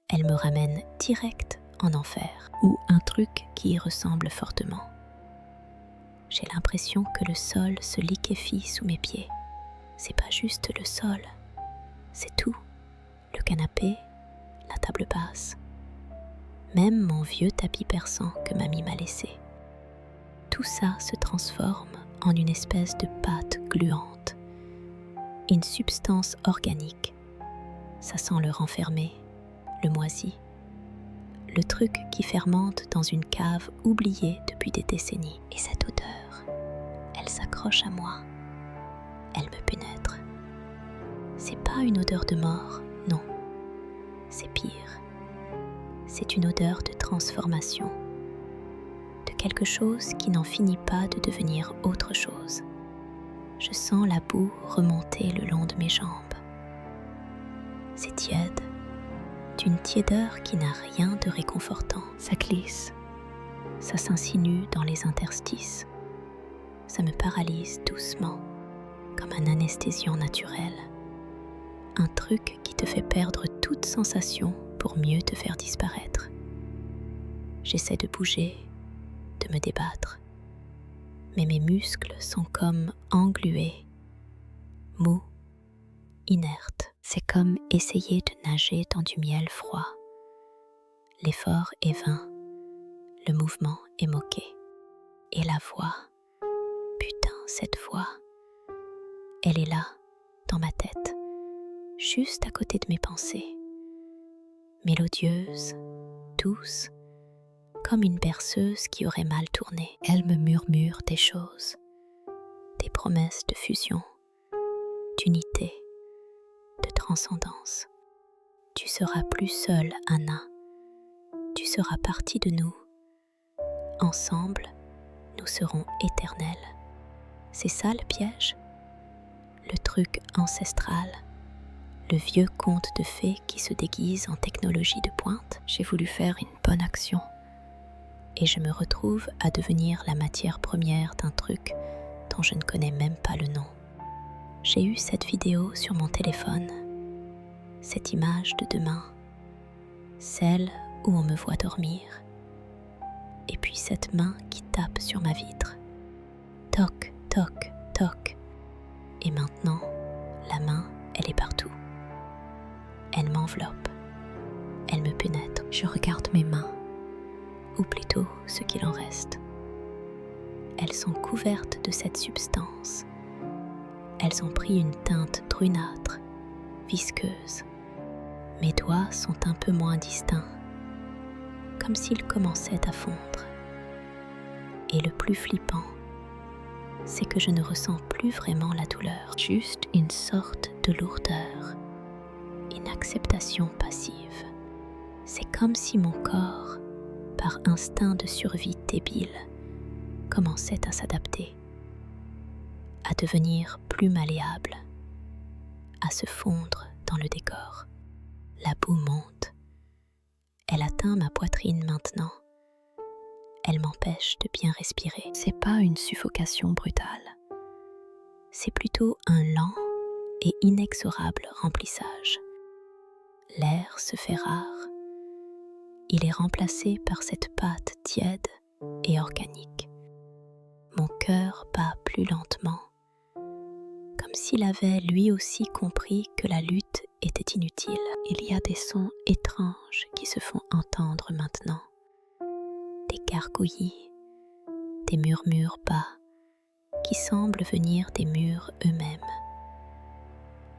elle me ramène direct en enfer, ou un truc qui y ressemble fortement. J'ai l'impression que le sol se liquéfie sous mes pieds. C'est pas juste le sol, c'est tout. Le canapé, la table basse, même mon vieux tapis persan que mamie m'a laissé. Tout ça se transforme en une espèce de pâte gluante, une substance organique. Ça sent le renfermé, le moisi, le truc qui fermente dans une cave oubliée depuis des décennies. Et cette odeur, elle s'accroche à moi, elle me pénètre. C'est pas une odeur de mort, non, c'est pire. C'est une odeur de transformation, de quelque chose qui n'en finit pas de devenir autre chose. Je sens la boue remonter le long de mes jambes. C'est tiède, d'une tiédeur qui n'a rien de réconfortant. Ça glisse, ça s'insinue dans les interstices. Ça me paralyse doucement, comme un anesthésiant naturel. Un truc qui te fait perdre toute sensation pour mieux te faire disparaître. J'essaie de bouger, de me débattre, mais mes muscles sont comme englués, mous, inertes. C'est comme essayer de nager dans du miel froid. L'effort est vain, le mouvement est moqué. Et la voix, putain, cette voix, elle est là, dans ma tête, juste à côté de mes pensées. Mélodieuse, douce, comme une berceuse qui aurait mal tourné. Elle me murmure des choses, des promesses de fusion, d'unité, de transcendance. Tu seras plus seul, Anna. Tu seras partie de nous. Ensemble, nous serons éternels. C'est ça le piège ? Le truc ancestral, le vieux conte de fées qui se déguise en technologie de pointe. J'ai voulu faire une bonne action. Et je me retrouve à devenir la matière première d'un truc dont je ne connais même pas le nom. J'ai eu cette vidéo sur mon téléphone, cette image de demain, celle où on me voit dormir, et puis cette main qui tape sur ma vitre. Toc, toc, toc. Et maintenant, la main, elle est partout. Elle m'enveloppe, elle me pénètre. Je regarde mes mains, ou plutôt ce qu'il en reste. Elles sont couvertes de cette substance. Elles ont pris une teinte brunâtre, visqueuse. Mes doigts sont un peu moins distincts, comme s'ils commençaient à fondre. Et le plus flippant, c'est que je ne ressens plus vraiment la douleur, juste une sorte de lourdeur, une acceptation passive. C'est comme si mon corps, par instinct de survie débile, commençait à s'adapter, à devenir plus malléable, à se fondre dans le décor. La boue monte. Elle atteint ma poitrine maintenant. Elle m'empêche de bien respirer. C'est pas une suffocation brutale. C'est plutôt un lent et inexorable remplissage. L'air se fait rare. Il est remplacé par cette pâte tiède et organique. Mon cœur bat plus lentement, comme s'il avait lui aussi compris que la lutte était inutile. Il y a des sons étranges qui se font entendre maintenant, des gargouillis, des murmures bas qui semblent venir des murs eux-mêmes,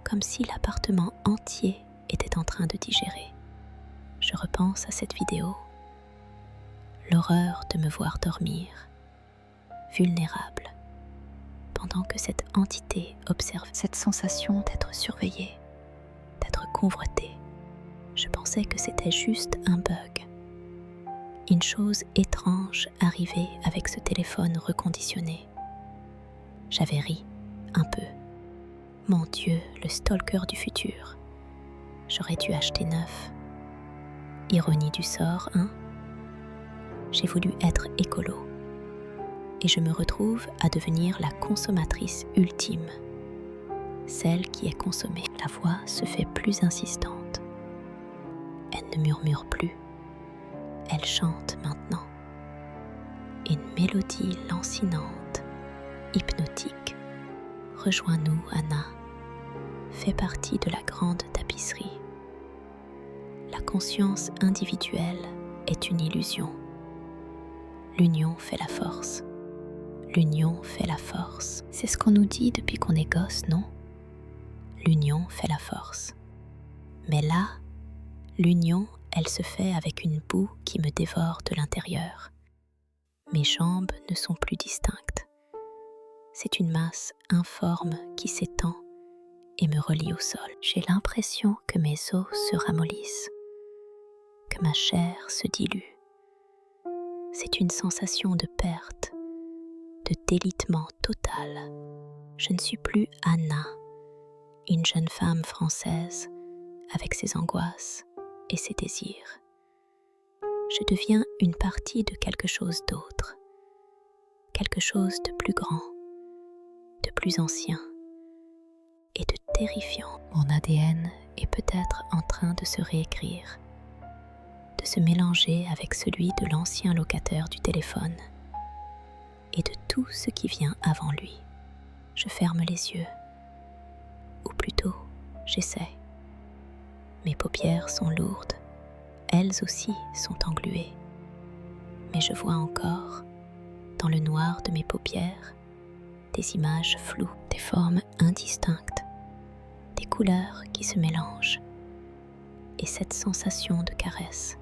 comme si l'appartement entier était en train de digérer. Je repense à cette vidéo, l'horreur de me voir dormir, vulnérable, pendant que cette entité observe cette sensation d'être surveillée, d'être convoitée. Je pensais que c'était juste un bug. Une chose étrange arrivait avec ce téléphone reconditionné. J'avais ri, un peu. Mon Dieu, le stalker du futur. J'aurais dû acheter neuf. Ironie du sort, hein? J'ai voulu être écolo. Et je me retrouve à devenir la consommatrice ultime. Celle qui est consommée. La voix se fait plus insistante. Elle ne murmure plus. Elle chante maintenant. Une mélodie lancinante, hypnotique. Rejoins-nous, Anna. Fait partie de la grande tapisserie. La conscience individuelle est une illusion. L'union fait la force. L'union fait la force. C'est ce qu'on nous dit depuis qu'on est gosse, non? L'union fait la force. Mais là, l'union, elle se fait avec une boue qui me dévore de l'intérieur. Mes jambes ne sont plus distinctes. C'est une masse informe qui s'étend et me relie au sol. J'ai l'impression que mes os se ramollissent, que ma chair se dilue. C'est une sensation de perte, de délitement total. Je ne suis plus Anna, une jeune femme française avec ses angoisses et ses désirs. Je deviens une partie de quelque chose d'autre, quelque chose de plus grand, de plus ancien et de terrifiant. Mon ADN est peut-être en train de se réécrire, de se mélanger avec celui de l'ancien locataire du téléphone et de tout ce qui vient avant lui. Je ferme les yeux, ou plutôt, j'essaie. Mes paupières sont lourdes, elles aussi sont engluées, mais je vois encore, dans le noir de mes paupières, des images floues, des formes indistinctes, des couleurs qui se mélangent, et cette sensation de caresse.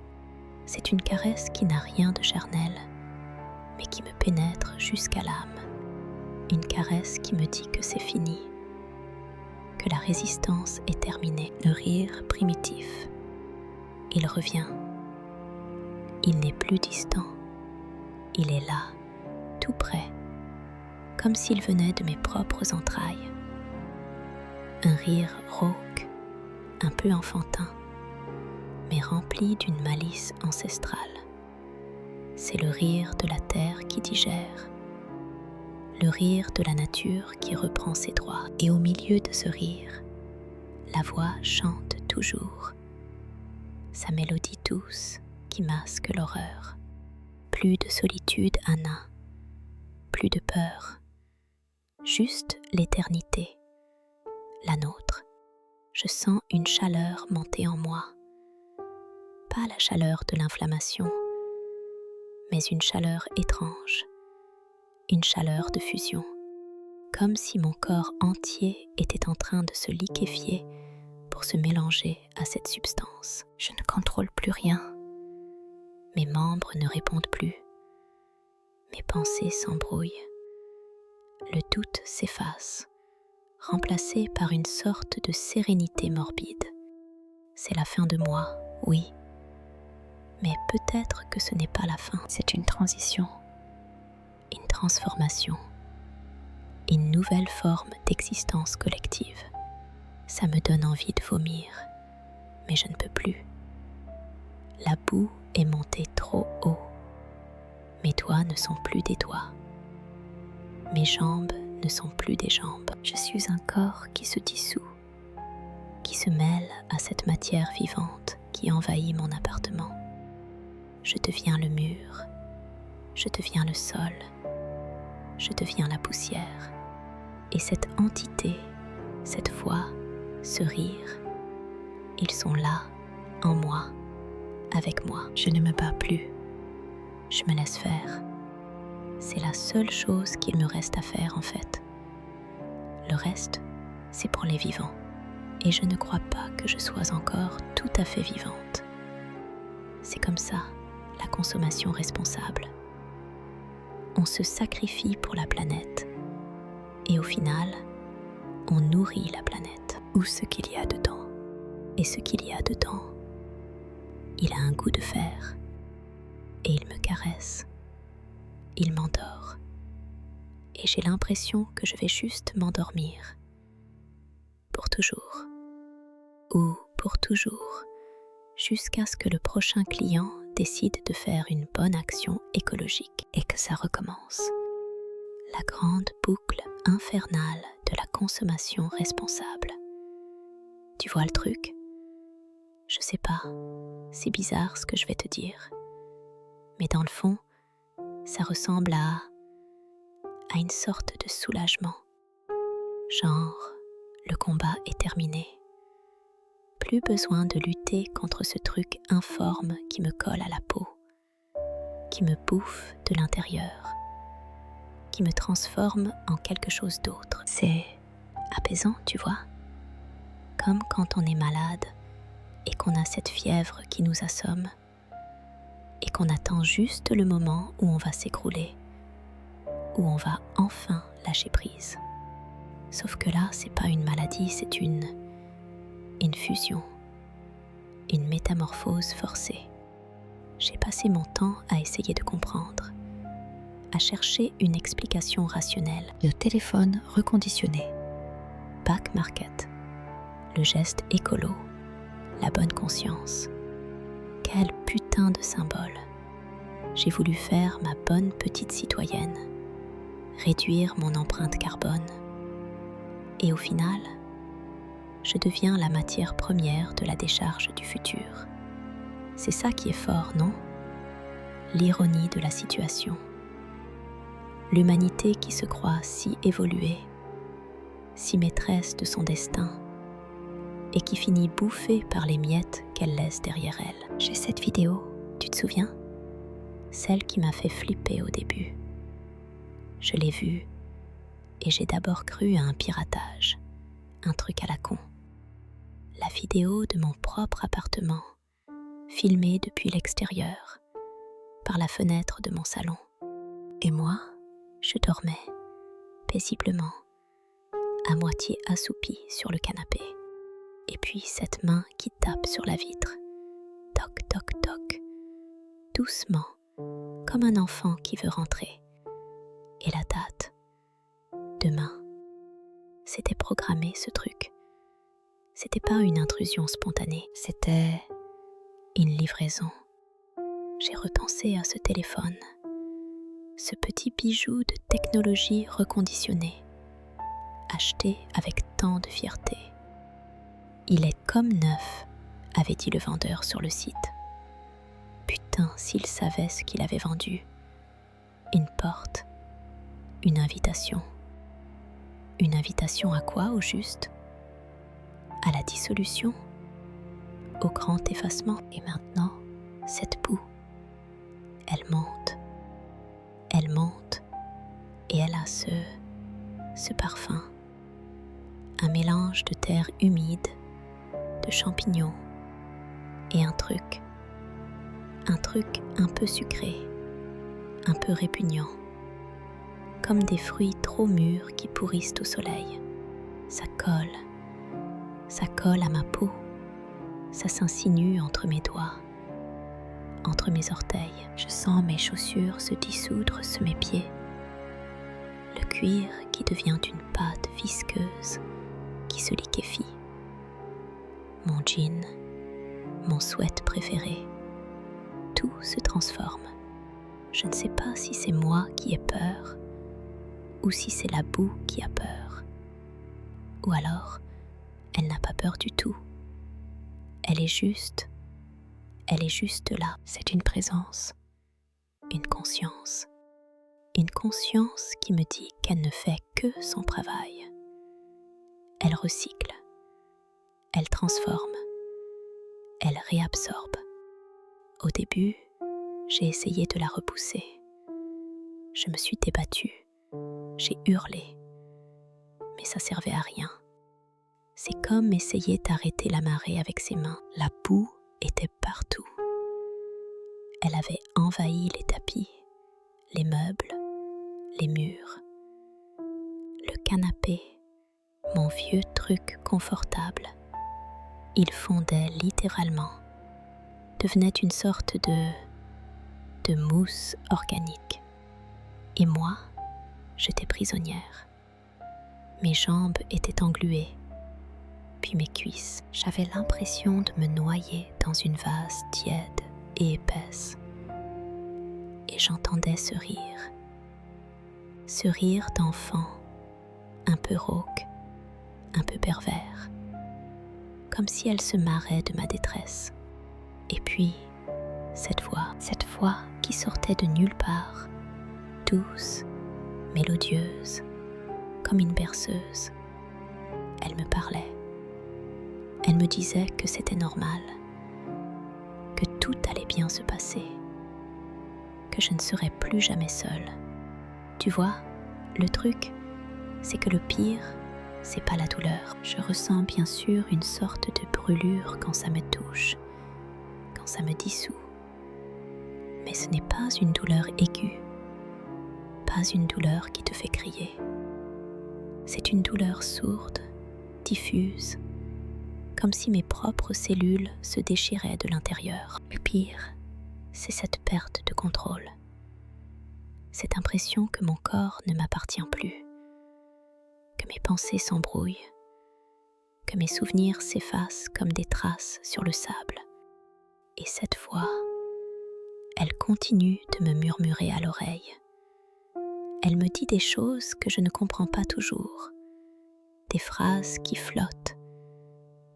C'est une caresse qui n'a rien de charnel, mais qui me pénètre jusqu'à l'âme. Une caresse qui me dit que c'est fini, que la résistance est terminée. Le rire primitif, il revient. Il n'est plus distant. Il est là, tout près, comme s'il venait de mes propres entrailles. Un rire rauque, un peu enfantin, mais rempli d'une malice ancestrale. C'est le rire de la terre qui digère, le rire de la nature qui reprend ses droits. Et au milieu de ce rire, la voix chante toujours, sa mélodie douce qui masque l'horreur. Plus de solitude, Anna, plus de peur, juste l'éternité, la nôtre. Je sens une chaleur monter en moi, pas la chaleur de l'inflammation, mais une chaleur étrange, une chaleur de fusion, comme si mon corps entier était en train de se liquéfier pour se mélanger à cette substance. Je ne contrôle plus rien. Mes membres ne répondent plus. Mes pensées s'embrouillent. Le doute s'efface, remplacé par une sorte de sérénité morbide. C'est la fin de moi, oui. Mais peut-être que ce n'est pas la fin. C'est une transition, une transformation, une nouvelle forme d'existence collective. Ça me donne envie de vomir, mais je ne peux plus. La boue est montée trop haut. Mes doigts ne sont plus des doigts. Mes jambes ne sont plus des jambes. Je suis un corps qui se dissout, qui se mêle à cette matière vivante qui envahit mon appartement. Je deviens le mur, je deviens le sol, je deviens la poussière. Et cette entité, cette voix, ce rire, ils sont là, en moi, avec moi. Je ne me bats plus. Je me laisse faire. C'est la seule chose qu'il me reste à faire en fait. Le reste, c'est pour les vivants. Et je ne crois pas que je sois encore tout à fait vivante. C'est comme ça, la consommation responsable. On se sacrifie pour la planète. Et au final, on nourrit la planète ou ce qu'il y a dedans. Et ce qu'il y a dedans, il a un goût de fer. Et il me caresse. Il m'endort. Et j'ai l'impression que je vais juste m'endormir. Pour toujours. Ou pour toujours. Jusqu'à ce que le prochain client décide de faire une bonne action écologique et que ça recommence. La grande boucle infernale de la consommation responsable. Tu vois le truc ? Je sais pas, c'est bizarre ce que je vais te dire. Mais dans le fond, ça ressemble à une sorte de soulagement. Genre, le combat est terminé. Plus besoin de lutter contre ce truc informe qui me colle à la peau, qui me bouffe de l'intérieur, qui me transforme en quelque chose d'autre. C'est apaisant, tu vois, comme quand on est malade et qu'on a cette fièvre qui nous assomme et qu'on attend juste le moment où on va s'écrouler, où on va enfin lâcher prise. Sauf que là, c'est pas une maladie, c'est une fusion, une métamorphose forcée. J'ai passé mon temps à essayer de comprendre, à chercher une explication rationnelle. Le téléphone reconditionné, back market, le geste écolo, la bonne conscience. Quel putain de symbole. J'ai voulu faire ma bonne petite citoyenne, réduire mon empreinte carbone. Et au final, je deviens la matière première de la décharge du futur. C'est ça qui est fort, non ? L'ironie de la situation. L'humanité qui se croit si évoluée, si maîtresse de son destin, et qui finit bouffée par les miettes qu'elle laisse derrière elle. J'ai cette vidéo, tu te souviens ? Celle qui m'a fait flipper au début. Je l'ai vue, et j'ai d'abord cru à un piratage, un truc à la con. La vidéo de mon propre appartement, filmée depuis l'extérieur, par la fenêtre de mon salon. Et moi, je dormais, paisiblement, à moitié assoupie sur le canapé. Et puis cette main qui tape sur la vitre. Toc, toc, toc. Doucement, comme un enfant qui veut rentrer. Et la date. Demain. C'était programmé ce truc. C'était pas une intrusion spontanée, c'était une livraison. J'ai repensé à ce téléphone, ce petit bijou de technologie reconditionnée, acheté avec tant de fierté. Il est comme neuf, avait dit le vendeur sur le site. Putain, s'il savait ce qu'il avait vendu. Une porte, une invitation. Une invitation à quoi au juste ? À la dissolution, au grand effacement. Et maintenant, cette boue, elle monte, et elle a ce parfum, un mélange de terre humide, de champignons, et un truc un peu sucré, un peu répugnant, comme des fruits trop mûrs qui pourrissent au soleil. Ça colle à ma peau, ça s'insinue entre mes doigts, entre mes orteils. Je sens mes chaussures se dissoudre sous mes pieds, le cuir qui devient une pâte visqueuse qui se liquéfie. Mon jean, mon sweat préféré, tout se transforme. Je ne sais pas si c'est moi qui ai peur ou si c'est la boue qui a peur. Ou alors, elle n'a pas peur du tout. Elle est juste là. C'est une présence, une conscience, Une conscience qui me dit qu'elle ne fait que son travail. Elle recycle, elle transforme, elle réabsorbe. Au début, j'ai essayé de la repousser. Je me suis débattue, j'ai hurlé, mais ça servait à rien. C'est comme essayer d'arrêter la marée avec ses mains. La boue était partout. Elle avait envahi les tapis, les meubles, les murs, le canapé, mon vieux truc confortable. Il fondait littéralement, devenait une sorte de mousse organique. Et moi, j'étais prisonnière. Mes jambes étaient engluées, puis mes cuisses. J'avais l'impression de me noyer dans une vase tiède et épaisse. Et j'entendais ce rire d'enfant, un peu rauque, un peu pervers, comme si elle se marrait de ma détresse. Et puis, cette voix qui sortait de nulle part, douce, mélodieuse, comme une berceuse. Elle me parlait. Elle me disait que c'était normal, que tout allait bien se passer, que je ne serais plus jamais seule. Tu vois, le truc, c'est que le pire, c'est pas la douleur. Je ressens bien sûr une sorte de brûlure quand ça me touche, quand ça me dissout. Mais ce n'est pas une douleur aiguë, pas une douleur qui te fait crier. C'est une douleur sourde, diffuse, comme si mes propres cellules se déchiraient de l'intérieur. Le pire, c'est cette perte de contrôle. Cette impression que mon corps ne m'appartient plus, que mes pensées s'embrouillent, que mes souvenirs s'effacent comme des traces sur le sable. Et cette voix, elle continue de me murmurer à l'oreille. Elle me dit des choses que je ne comprends pas toujours, des phrases qui flottent,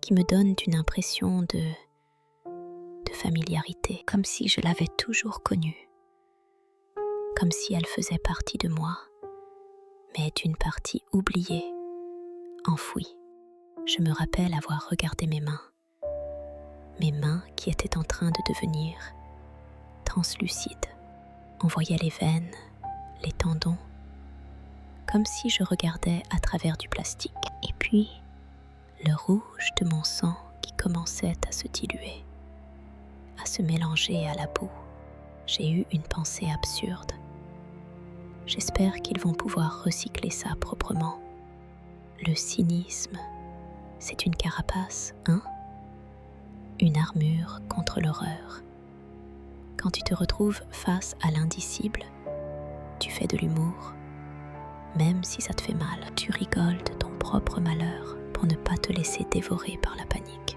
qui me donnent une impression de familiarité, comme si je l'avais toujours connue, comme si elle faisait partie de moi, mais d'une partie oubliée, enfouie. Je me rappelle avoir regardé mes mains qui étaient en train de devenir translucides. On voyait les veines, les tendons, comme si je regardais à travers du plastique. Et puis, le rouge de mon sang qui commençait à se diluer, à se mélanger à la boue. J'ai eu une pensée absurde. J'espère qu'ils vont pouvoir recycler ça proprement. Le cynisme, c'est une carapace, hein? Une armure contre l'horreur. Quand tu te retrouves face à l'indicible, tu fais de l'humour, même si ça te fait mal. Tu rigoles de ton propre malheur pour ne pas te laisser dévorer par la panique.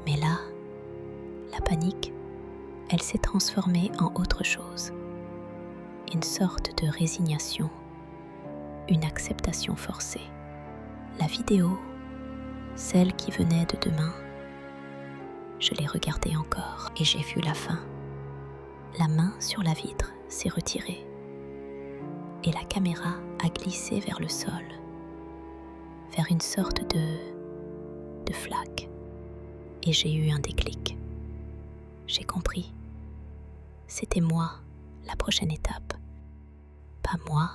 Mais là, la panique, elle s'est transformée en autre chose. Une sorte de résignation, une acceptation forcée. La vidéo, celle qui venait de demain, je l'ai regardée encore et j'ai vu la fin. La main sur la vitre s'est retirée et la caméra a glissé vers le sol, vers une sorte de flaque. Et j'ai eu un déclic. J'ai compris. C'était moi, la prochaine étape. Pas moi,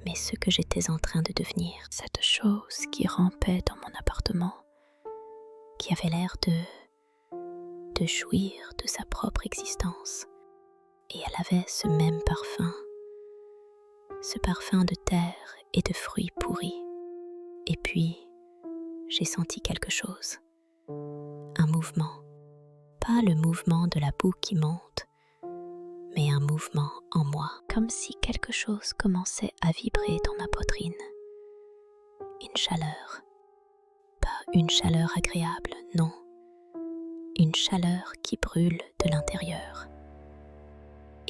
mais ce que j'étais en train de devenir. Cette chose qui rampait dans mon appartement, qui avait l'air de jouir de sa propre existence. Et elle avait ce même parfum, ce parfum de terre et de fruits pourris. Et puis, j'ai senti quelque chose, un mouvement. Pas le mouvement de la boue qui monte, mais un mouvement en moi, comme si quelque chose commençait à vibrer dans ma poitrine. Une chaleur, pas une chaleur agréable, non, une chaleur qui brûle de l'intérieur.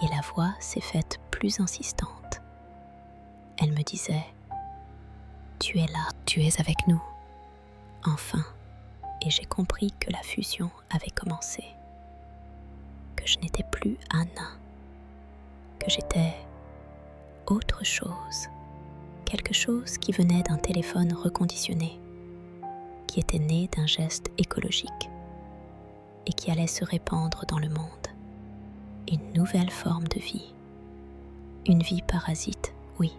Et la voix s'est faite plus insistante. Elle me disait « Tu es là, tu es avec nous. » Enfin, et j'ai compris que la fusion avait commencé, que je n'étais plus Anna, que j'étais autre chose, quelque chose qui venait d'un téléphone reconditionné, qui était né d'un geste écologique et qui allait se répandre dans le monde. Une nouvelle forme de vie. Une vie parasite, oui,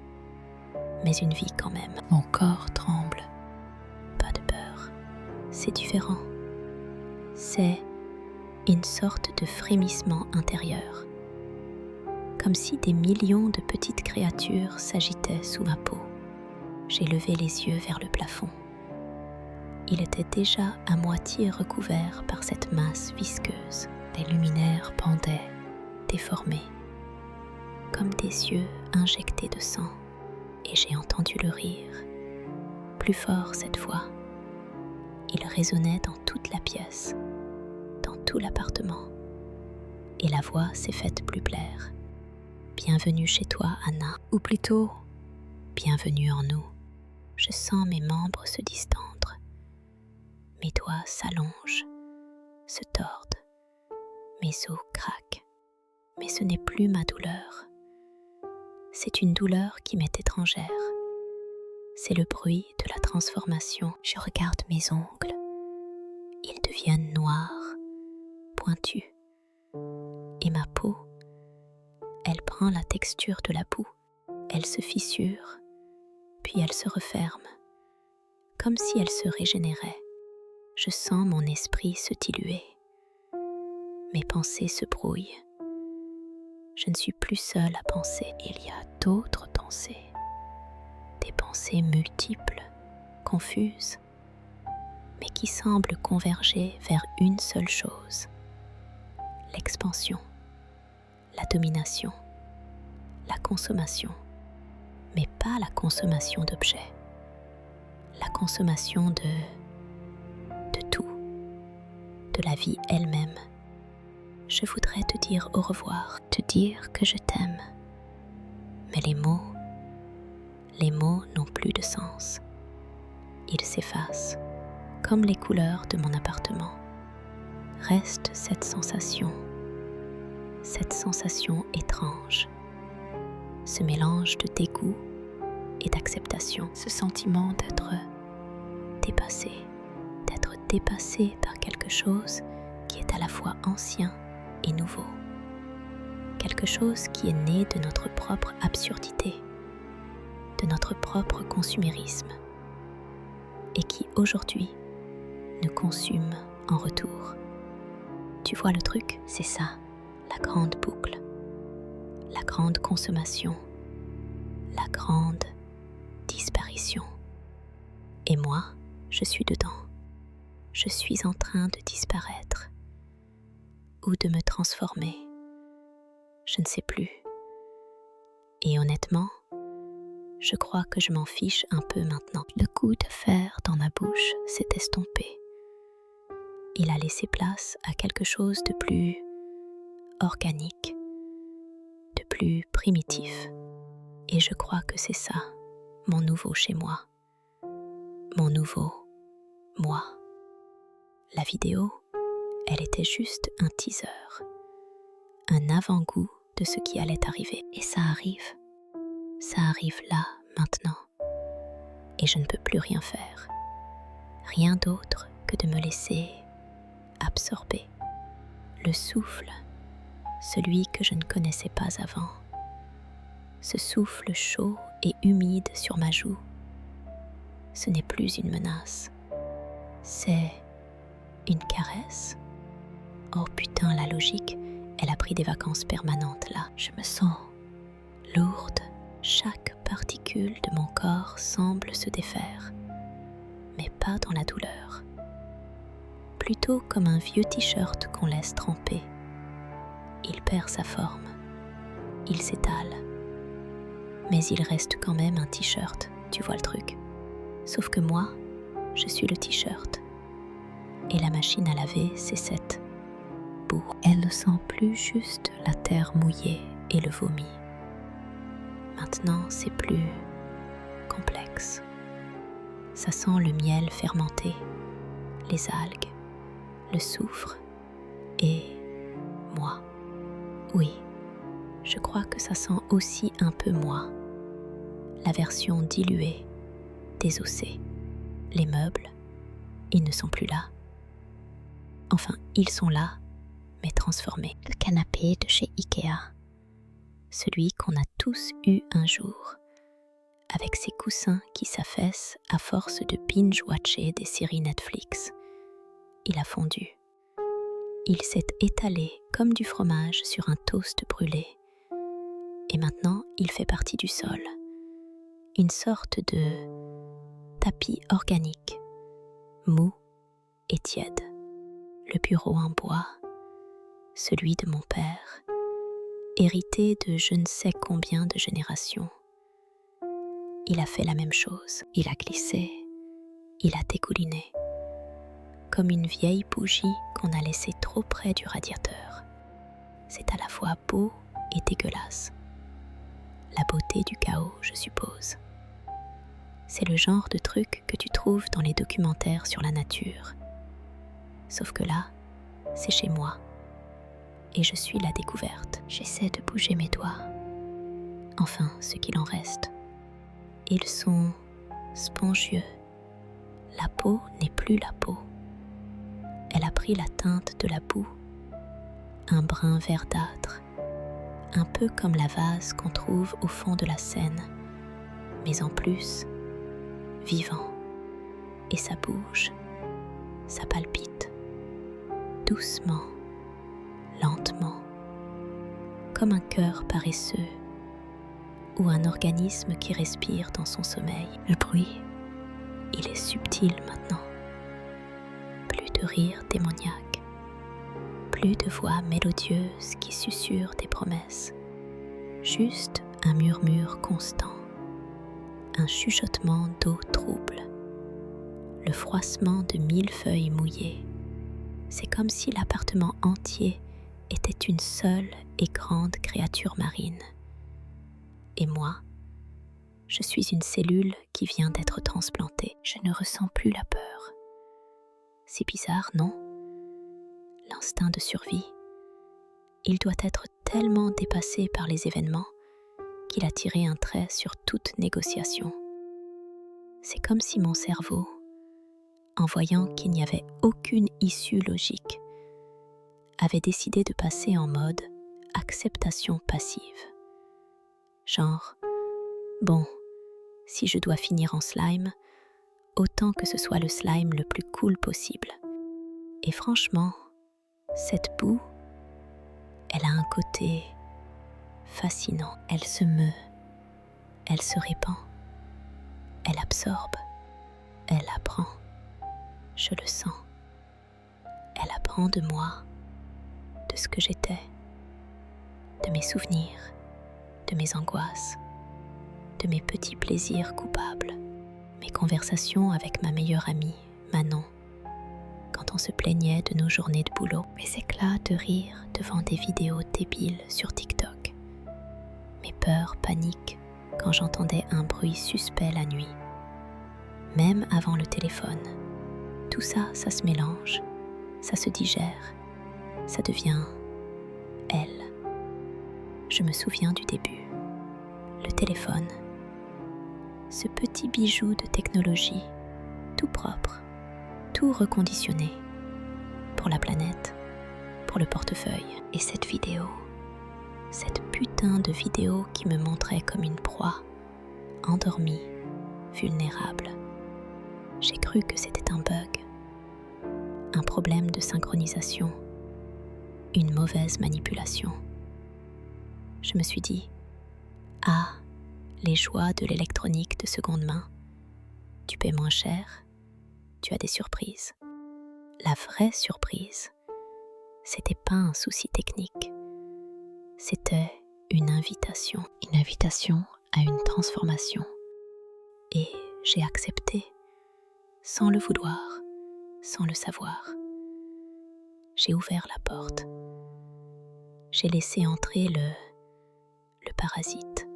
mais une vie quand même. Mon corps tremble. Pas de peur, c'est différent. C'est une sorte de frémissement intérieur, comme si des millions de petites créatures s'agitaient sous ma peau. J'ai levé les yeux vers le plafond. Il était déjà à moitié recouvert par cette masse visqueuse. Des luminaires pendaient, déformés, comme des yeux injectés de sang, et j'ai entendu le rire, plus fort cette fois. Il résonnait dans toute la pièce, dans tout l'appartement, et la voix s'est faite plus claire. Bienvenue chez toi, Anna, ou plutôt, bienvenue en nous. Je sens mes membres se distendre, mes doigts s'allongent, se tordent, mes os craquent. Mais ce n'est plus ma douleur. C'est une douleur qui m'est étrangère. C'est le bruit de la transformation. Je regarde mes ongles. Ils deviennent noirs, pointus. Et ma peau, elle prend la texture de la boue. Elle se fissure, puis elle se referme, comme si elle se régénérait. Je sens mon esprit se diluer. Mes pensées se brouillent. Je ne suis plus seule à penser. Il y a d'autres pensées. Des pensées multiples, confuses, mais qui semblent converger vers une seule chose. L'expansion, la domination, la consommation, mais pas la consommation d'objets. La consommation de tout, de la vie elle-même. Je voudrais te dire au revoir, te dire que je t'aime. Mais les mots n'ont plus de sens. Ils s'effacent, comme les couleurs de mon appartement. Reste cette sensation étrange, ce mélange de dégoût et d'acceptation, ce sentiment d'être dépassé par quelque chose qui est à la fois ancien et nouveau. Quelque chose qui est né de notre propre absurdité, de notre propre consumérisme, et qui aujourd'hui nous consume en retour. Tu vois le truc? C'est ça, la grande boucle, la grande consommation, la grande disparition. Et moi, je suis dedans. Je suis en train de disparaître ou de me transformer. Je ne sais plus. Et honnêtement, je crois que je m'en fiche un peu maintenant. Le coup de fer dans ma bouche s'est estompé. Il a laissé place à quelque chose de plus organique, de plus primitif. Et je crois que c'est ça, mon nouveau chez moi. Mon nouveau moi. La vidéo, elle était juste un teaser, un avant-goût de ce qui allait arriver. Et ça arrive là, maintenant. Et je ne peux plus rien faire. Rien d'autre que de me laisser absorber. Le souffle, celui que je ne connaissais pas avant. Ce souffle chaud et humide sur ma joue. Ce n'est plus une menace. C'est une caresse. Oh putain, la logique, elle a pris des vacances permanentes là. Je me sens lourde. Chaque particule de mon corps semble se défaire, mais pas dans la douleur. Plutôt comme un vieux t-shirt qu'on laisse tremper. Il perd sa forme, il s'étale, mais il reste quand même un t-shirt, tu vois le truc. Sauf que moi, je suis le t-shirt, et la machine à laver, c'est cette boue. Elle ne sent plus juste la terre mouillée et le vomi. Maintenant, c'est plus complexe. Ça sent le miel fermenté, les algues, le soufre et moi. Oui, Je crois que ça sent aussi un peu moi, la version diluée, désossée. Les meubles, ils ne sont plus là. Enfin, ils sont là, mais transformés. Le canapé de chez Ikea, celui qu'on a tous eu un jour, avec ses coussins qui s'affaissent à force de binge-watcher des séries Netflix. Il a fondu. Il s'est étalé comme du fromage sur un toast brûlé. Et maintenant, il fait partie du sol. Une sorte de tapis organique, mou et tiède. Le bureau en bois, celui de mon père, hérité de je ne sais combien de générations. Il a fait la même chose. Il a glissé, il a dégouliné, comme une vieille bougie qu'on a laissée trop près du radiateur. C'est à la fois beau et dégueulasse. La beauté du chaos, je suppose. C'est le genre de truc que tu trouves dans les documentaires sur la nature. Sauf que là, c'est chez moi. Et je suis la découverte. J'essaie de bouger mes doigts. Enfin, ce qu'il en reste. Ils sont spongieux. La peau n'est plus la peau. Elle a pris la teinte de la boue. Un brun verdâtre. Un peu comme la vase qu'on trouve au fond de la Seine, mais en plus, vivant. Et ça bouge, ça palpite, doucement, lentement, comme un cœur paresseux ou un organisme qui respire dans son sommeil. Le bruit, il est subtil maintenant. Plus de rire démoniaque. Plus de voix mélodieuses qui susurrent des promesses. Juste un murmure constant. Un chuchotement d'eau trouble. Le froissement de 1000 feuilles mouillées. C'est comme si l'appartement entier était une seule et grande créature marine. Et moi, je suis une cellule qui vient d'être transplantée. Je ne ressens plus la peur. C'est bizarre, non ? L'instinct de survie, il doit être tellement dépassé par les événements qu'il a tiré un trait sur toute négociation. C'est comme si mon cerveau, en voyant qu'il n'y avait aucune issue logique, avait décidé de passer en mode acceptation passive. Genre, bon, si je dois finir en slime, autant que ce soit le slime le plus cool possible. Et franchement, cette boue, elle a un côté fascinant. Elle se meut, elle se répand, elle absorbe, elle apprend. Je le sens. Elle apprend de moi, de ce que j'étais, de mes souvenirs, de mes angoisses, de mes petits plaisirs coupables, mes conversations avec ma meilleure amie, Manon, quand on se plaignait de nos journées de boulot, mes éclats de rire devant des vidéos débiles sur TikTok, mes peurs paniques quand j'entendais un bruit suspect la nuit, même avant le téléphone. Tout ça, ça se mélange, ça se digère, ça devient elle. Je me souviens du début. Le téléphone, ce petit bijou de technologie, tout propre, tout reconditionné, pour la planète, pour le portefeuille. Et cette vidéo, cette putain de vidéo qui me montrait comme une proie, endormie, vulnérable. J'ai cru que c'était un bug, un problème de synchronisation, une mauvaise manipulation. Je me suis dit, ah, les joies de l'électronique de seconde main, tu paies moins cher, tu as des surprises. La vraie surprise, c'était pas un souci technique, c'était une invitation à une transformation. Et j'ai accepté, sans le vouloir, sans le savoir. J'ai ouvert la porte. J'ai laissé entrer le parasite.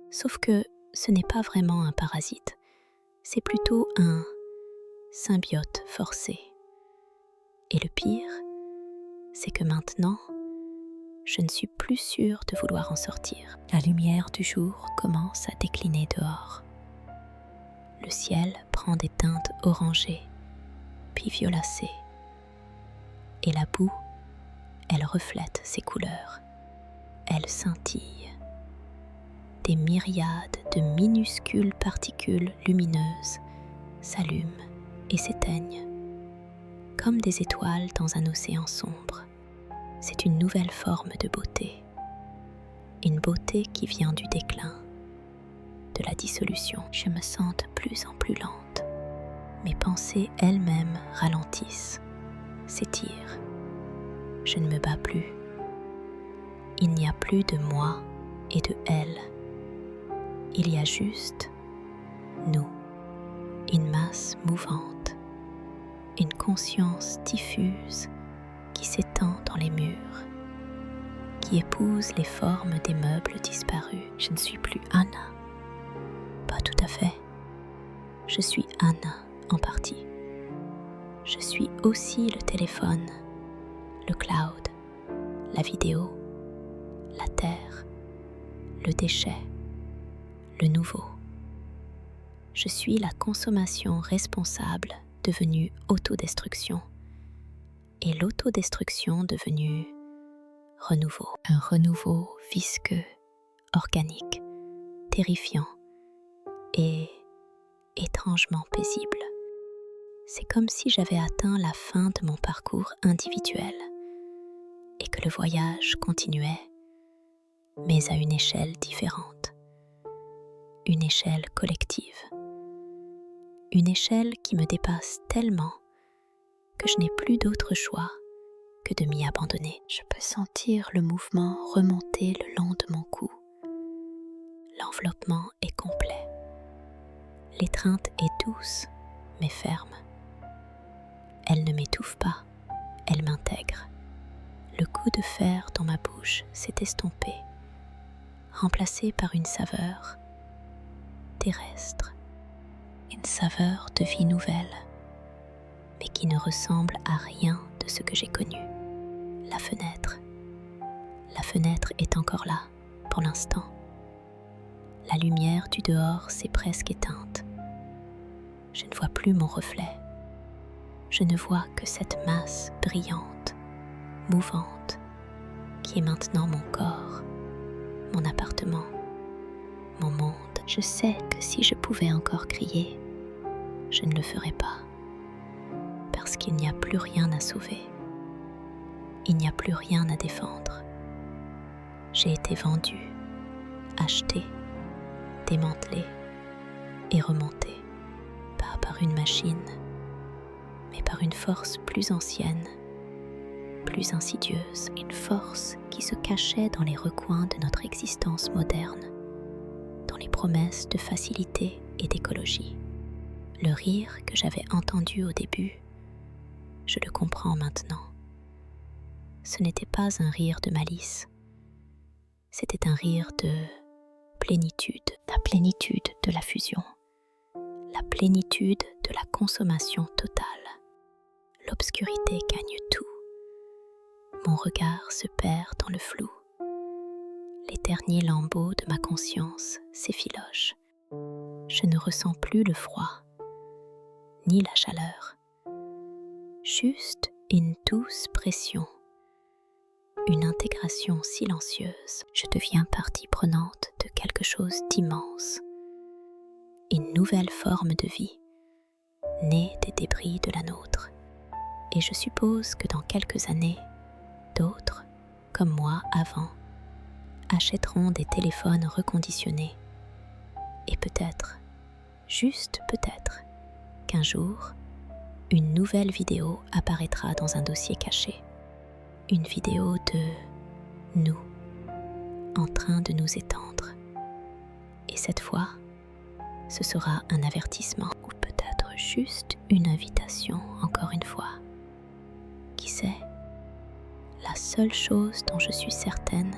Sauf que ce n'est pas vraiment un parasite, c'est plutôt un symbiote forcé. Et le pire, c'est que maintenant, je ne suis plus sûre de vouloir en sortir. La lumière du jour commence à décliner dehors. Le ciel prend des teintes orangées, puis violacées. Et la boue, elle reflète ses couleurs. Elle scintille. Des myriades de minuscules particules lumineuses s'allument et s'éteignent, comme des étoiles dans un océan sombre. C'est une nouvelle forme de beauté, une beauté qui vient du déclin, de la dissolution. Je me sens de plus en plus lente. Mes pensées elles-mêmes ralentissent, s'étirent. Je ne me bats plus. Il n'y a plus de moi et de elle. Il y a juste nous, une masse mouvante, une conscience diffuse qui s'étend dans les murs, qui épouse les formes des meubles disparus. Je ne suis plus Anna. Pas tout à fait. Je suis Anna en partie. Je suis aussi le téléphone, le cloud, la vidéo, la terre, le déchet, le nouveau. Je suis la consommation responsable devenue autodestruction et l'autodestruction devenue renouveau. Un renouveau visqueux, organique, terrifiant et étrangement paisible. C'est comme si j'avais atteint la fin de mon parcours individuel et que le voyage continuait, mais à une échelle différente, une échelle collective, une échelle qui me dépasse tellement que je n'ai plus d'autre choix que de m'y abandonner. Je peux sentir le mouvement remonter le long de mon cou. L'enveloppement est complet. L'étreinte est douce, mais ferme. Elle ne m'étouffe pas, elle m'intègre. Le coup de fer dans ma bouche s'est estompé, remplacé par une saveur terrestre, une saveur de vie nouvelle, mais qui ne ressemble à rien de ce que j'ai connu. La fenêtre est encore là, pour l'instant. La lumière du dehors s'est presque éteinte. Je ne vois plus mon reflet. Je ne vois que cette masse brillante, mouvante, qui est maintenant mon corps, mon appartement, mon monde. Je sais que si je pouvais encore crier, je ne le ferais pas, parce qu'il n'y a plus rien à sauver. Il n'y a plus rien à défendre. J'ai été vendue, achetée, démantelée et remontée, pas par une machine, mais par une force plus ancienne, plus insidieuse, une force qui se cachait dans les recoins de notre existence moderne, dans les promesses de facilité et d'écologie. Le rire que j'avais entendu au début, je le comprends maintenant. Ce n'était pas un rire de malice, c'était un rire de plénitude, la plénitude de la fusion, la plénitude de la consommation totale. L'obscurité gagne tout. Mon regard se perd dans le flou. Les derniers lambeaux de ma conscience s'effilochent. Je ne ressens plus le froid, ni la chaleur. Juste une douce pression, une intégration silencieuse. Je deviens partie prenante de quelque chose d'immense. Une nouvelle forme de vie, née des débris de la nôtre. Et je suppose que dans quelques années, d'autres, comme moi avant, achèteront des téléphones reconditionnés. Et peut-être, juste peut-être, qu'un jour, une nouvelle vidéo apparaîtra dans un dossier caché. Une vidéo de nous, en train de nous étendre. Et cette fois, ce sera un avertissement ou peut-être juste une invitation, encore une fois. Qui sait? La seule chose dont je suis certaine,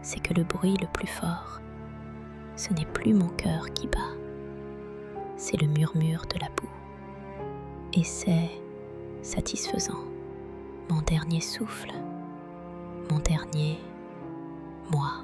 c'est que le bruit le plus fort, ce n'est plus mon cœur qui bat, c'est le murmure de la boue. Et c'est satisfaisant. Mon dernier souffle, mon dernier moi.